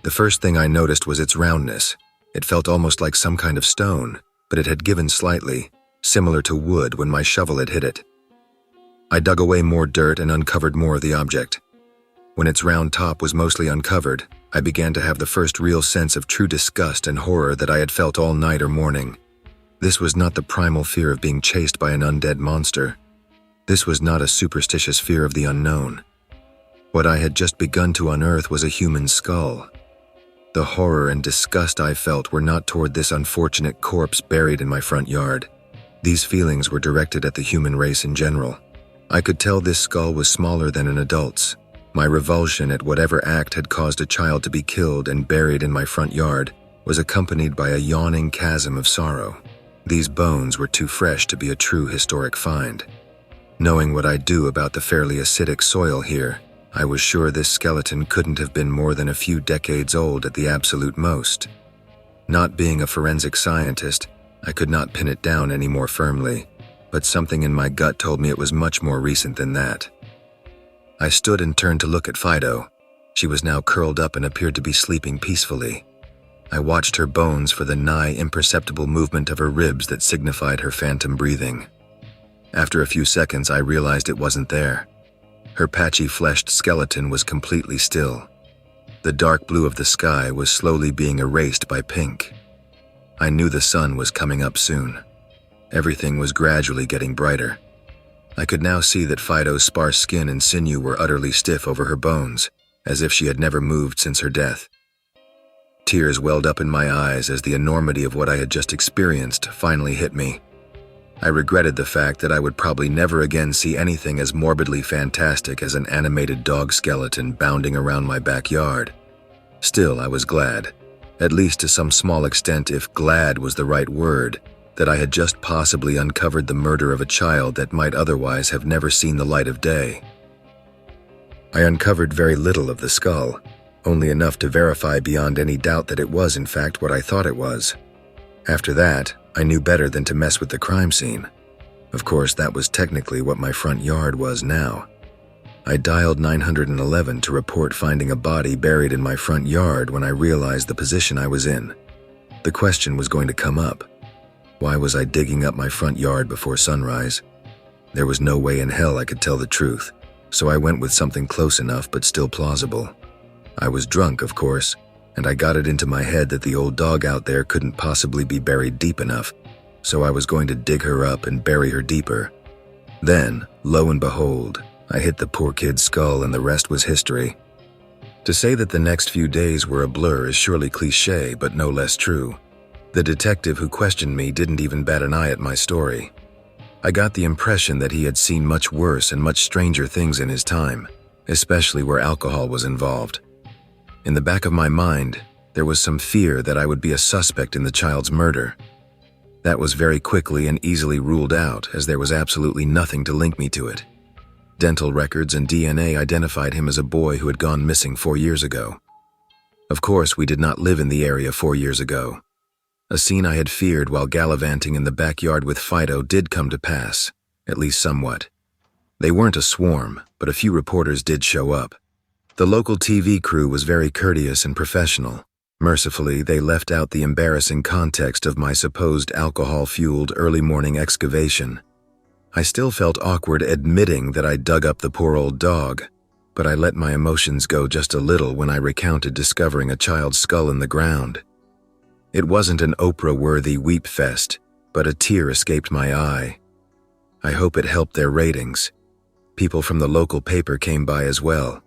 The first thing I noticed was its roundness. It felt almost like some kind of stone, but it had given slightly, similar to wood when my shovel had hit it. I dug away more dirt and uncovered more of the object. When its round top was mostly uncovered, I began to have the first real sense of true disgust and horror that I had felt all night or morning. This was not the primal fear of being chased by an undead monster. This was not a superstitious fear of the unknown. What I had just begun to unearth was a human skull. The horror and disgust I felt were not toward this unfortunate corpse buried in my front yard. These feelings were directed at the human race in general. I could tell this skull was smaller than an adult's. My revulsion at whatever act had caused a child to be killed and buried in my front yard was accompanied by a yawning chasm of sorrow. These bones were too fresh to be a true historic find. Knowing what I do about the fairly acidic soil here, I was sure this skeleton couldn't have been more than a few decades old at the absolute most. Not being a forensic scientist, I could not pin it down any more firmly, but something in my gut told me it was much more recent than that. I stood and turned to look at Fido. She was now curled up and appeared to be sleeping peacefully. I watched her bones for the nigh imperceptible movement of her ribs that signified her phantom breathing. After a few seconds, I realized it wasn't there. Her patchy fleshed skeleton was completely still. The dark blue of the sky was slowly being erased by pink. I knew the sun was coming up soon. Everything was gradually getting brighter. I could now see that Fido's sparse skin and sinew were utterly stiff over her bones, as if she had never moved since her death. Tears welled up in my eyes as the enormity of what I had just experienced finally hit me. I regretted the fact that I would probably never again see anything as morbidly fantastic as an animated dog skeleton bounding around my backyard. Still, I was glad, at least to some small extent if glad was the right word, that I had just possibly uncovered the murder of a child that might otherwise have never seen the light of day. I uncovered very little of the skull, only enough to verify beyond any doubt that it was in fact what I thought it was. After that, I knew better than to mess with the crime scene. Of course, that was technically what my front yard was now. I dialed 911 to report finding a body buried in my front yard when I realized the position I was in. The question was going to come up. Why was I digging up my front yard before sunrise? There was no way in hell I could tell the truth, so I went with something close enough but still plausible. I was drunk, of course, and I got it into my head that the old dog out there couldn't possibly be buried deep enough, so I was going to dig her up and bury her deeper. Then, lo and behold, I hit the poor kid's skull and the rest was history. To say that the next few days were a blur is surely cliché, but no less true. The detective who questioned me didn't even bat an eye at my story. I got the impression that he had seen much worse and much stranger things in his time, especially where alcohol was involved. In the back of my mind, there was some fear that I would be a suspect in the child's murder. That was very quickly and easily ruled out, as there was absolutely nothing to link me to it. Dental records and DNA identified him as a boy who had gone missing 4 years ago. Of course, we did not live in the area 4 years ago. A scene I had feared while gallivanting in the backyard with Fido did come to pass, at least somewhat. They weren't a swarm, but a few reporters did show up. The local TV crew was very courteous and professional. Mercifully, they left out the embarrassing context of my supposed alcohol-fueled early morning excavation. I still felt awkward admitting that I dug up the poor old dog, but I let my emotions go just a little when I recounted discovering a child's skull in the ground. It wasn't an Oprah-worthy weep fest, but a tear escaped my eye. I hope it helped their ratings. People from the local paper came by as well.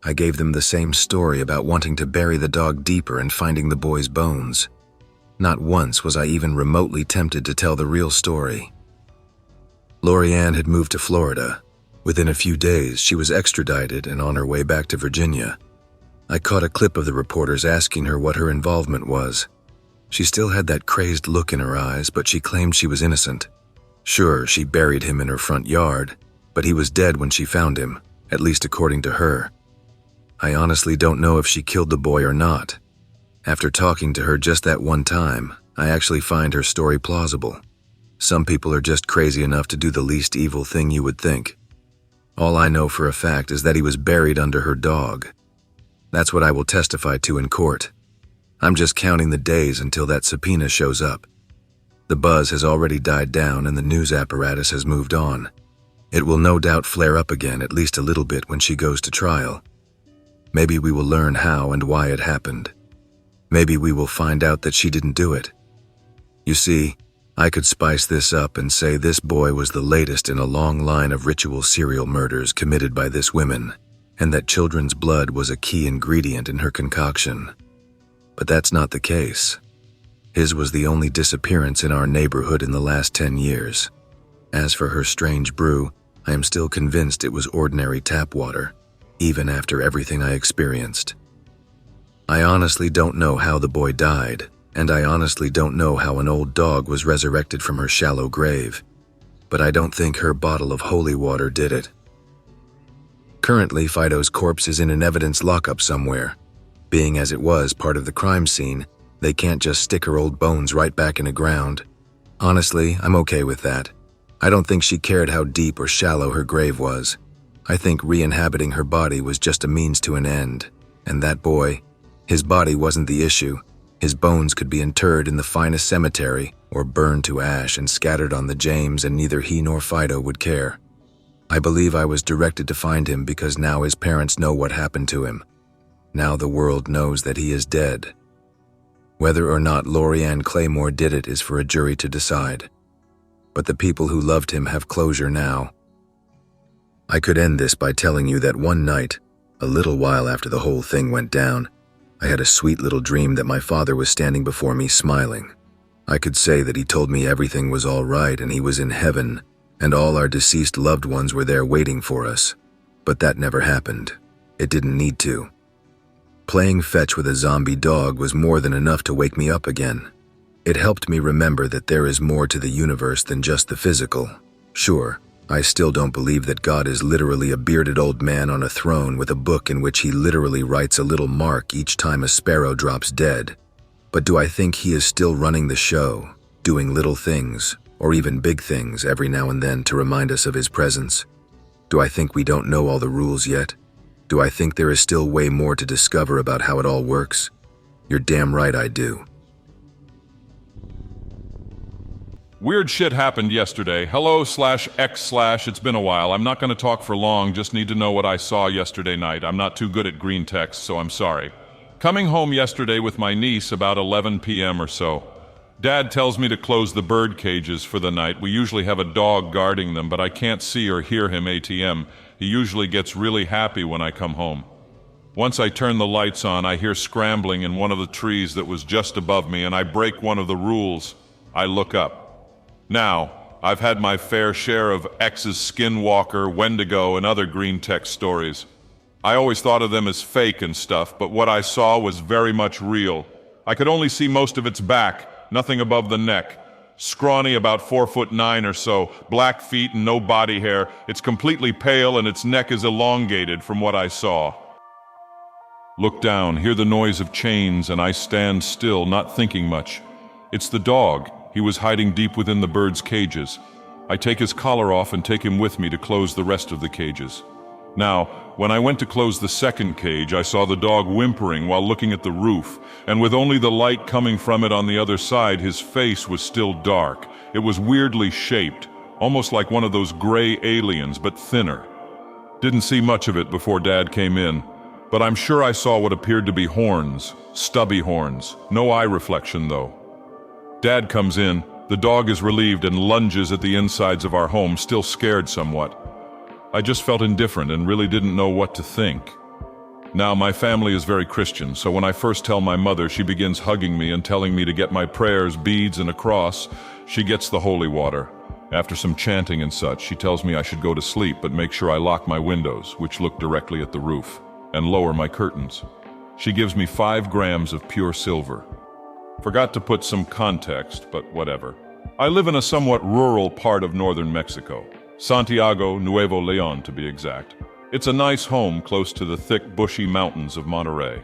I gave them the same story about wanting to bury the dog deeper and finding the boy's bones. Not once was I even remotely tempted to tell the real story. Lori-Ann had moved to Florida. Within a few days, she was extradited and on her way back to Virginia. I caught a clip of the reporters asking her what her involvement was. She still had that crazed look in her eyes, but she claimed she was innocent. Sure, she buried him in her front yard, but he was dead when she found him, at least according to her. I honestly don't know if she killed the boy or not. After talking to her just that one time, I actually find her story plausible. Some people are just crazy enough to do the least evil thing you would think. All I know for a fact is that he was buried under her dog. That's what I will testify to in court. I'm just counting the days until that subpoena shows up. The buzz has already died down and the news apparatus has moved on. It will no doubt flare up again at least a little bit when she goes to trial. Maybe we will learn how and why it happened. Maybe we will find out that she didn't do it. You see, I could spice this up and say this boy was the latest in a long line of ritual serial murders committed by this woman, and that children's blood was a key ingredient in her concoction. But that's not the case. His was the only disappearance in our neighborhood in the last 10 years. As for her strange brew, I am still convinced it was ordinary tap water, even after everything I experienced. I honestly don't know how the boy died, and I honestly don't know how an old dog was resurrected from her shallow grave, but I don't think her bottle of holy water did it. Currently, Fido's corpse is in an evidence lockup somewhere. Being as it was part of the crime scene, they can't just stick her old bones right back in the ground. Honestly, I'm okay with that. I don't think she cared how deep or shallow her grave was. I think re-inhabiting her body was just a means to an end. And that boy, his body wasn't the issue. His bones could be interred in the finest cemetery or burned to ash and scattered on the James, and neither he nor Fido would care. I believe I was directed to find him because now his parents know what happened to him. Now the world knows that he is dead. Whether or not Lori-Ann Claymore did it is for a jury to decide. But the people who loved him have closure now. I could end this by telling you that one night, a little while after the whole thing went down, I had a sweet little dream that my father was standing before me smiling. I could say that he told me everything was all right and he was in heaven, and all our deceased loved ones were there waiting for us. But that never happened. It didn't need to. Playing fetch with a zombie dog was more than enough to wake me up again. It helped me remember that there is more to the universe than just the physical. Sure, I still don't believe that God is literally a bearded old man on a throne with a book in which he literally writes a little mark each time a sparrow drops dead. But do I think he is still running the show, doing little things, or even big things every now and then to remind us of his presence? Do I think we don't know all the rules yet? Do I think there is still way more to discover about how it all works? You're damn right I do. Weird shit happened yesterday. Hello/X/ it's been a while. I'm not going to talk for long, just need to know what I saw yesterday night. I'm not too good at Greentext, so I'm sorry. Coming home yesterday with my niece about 11 p.m. or so. Dad tells me to close the bird cages for the night. We usually have a dog guarding them, but I can't see or hear him ATM. He usually gets really happy when I come home. Once I turn the lights on, I hear scrambling in one of the trees that was just above me, and I break one of the rules. I look up. Now, I've had my fair share of X's Skinwalker, Wendigo, and other Greentext stories. I always thought of them as fake and stuff, but what I saw was very much real. I could only see most of its back, nothing above the neck. Scrawny, about 4'9" or so, black feet and no body hair. It's completely pale and its neck is elongated from what I saw. Look down, hear the noise of chains, and I stand still, not thinking much. It's the dog. He was hiding deep within the bird's cages. I take his collar off and take him with me to close the rest of the cages. Now, When I went to close the second cage, I saw the dog whimpering while looking at the roof, and with only the light coming from it on the other side, his face was still dark. It was weirdly shaped, almost like one of those gray aliens, but thinner. Didn't see much of it before Dad came in, but I'm sure I saw what appeared to be horns, stubby horns. No eye reflection, though. Dad comes in. The dog is relieved and lunges at the insides of our home, still scared somewhat. I just felt indifferent and really didn't know what to think. Now, my family is very Christian, so when I first tell my mother, she begins hugging me and telling me to get my prayers, beads, and a cross. She gets the holy water. After some chanting and such, she tells me I should go to sleep, but make sure I lock my windows, which look directly at the roof, and lower my curtains. She gives me 5 grams of pure silver. Forgot to put some context, but whatever. I live in a somewhat rural part of northern Mexico. Santiago, Nuevo Leon to be exact. It's a nice home close to the thick, bushy mountains of Monterey.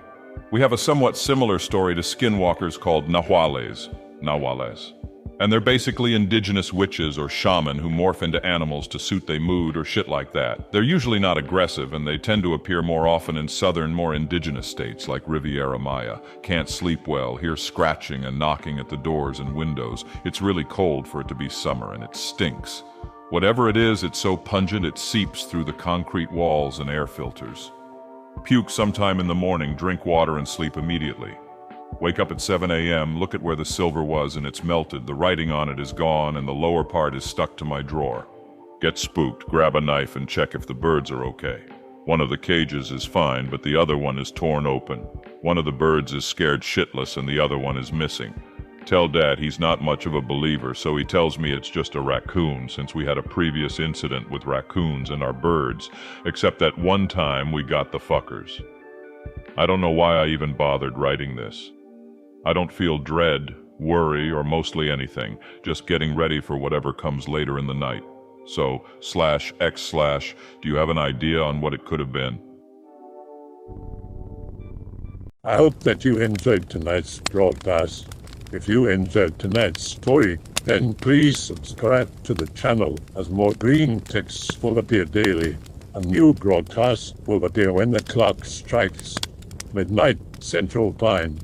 We have a somewhat similar story to skinwalkers called nahuales. And they're basically indigenous witches or shaman who morph into animals to suit their mood or shit like that. They're usually not aggressive, and they tend to appear more often in southern, more indigenous states like Riviera Maya. Can't sleep well, hear scratching and knocking at the doors and windows. It's really cold for it to be summer, and it stinks. Whatever it is, it's so pungent it seeps through the concrete walls and air filters. Puke sometime in the morning, drink water, and sleep immediately. Wake up at 7 a.m., look at where the silver was and it's melted, the writing on it is gone, and the lower part is stuck to my drawer. Get spooked, grab a knife and check if the birds are okay. One of the cages is fine, but the other one is torn open. One of the birds is scared shitless and the other one is missing. Tell Dad he's not much of a believer, so he tells me it's just a raccoon, since we had a previous incident with raccoons and our birds, except that one time we got the fuckers. I don't know why I even bothered writing this. I don't feel dread, worry, or mostly anything, just getting ready for whatever comes later in the night. So, /x/, do you have an idea on what it could have been? I hope that you enjoyed tonight's broadcast. If you enjoyed tonight's story, then please subscribe to the channel, as more green texts will appear daily. A new broadcast will appear when the clock strikes midnight Central Time.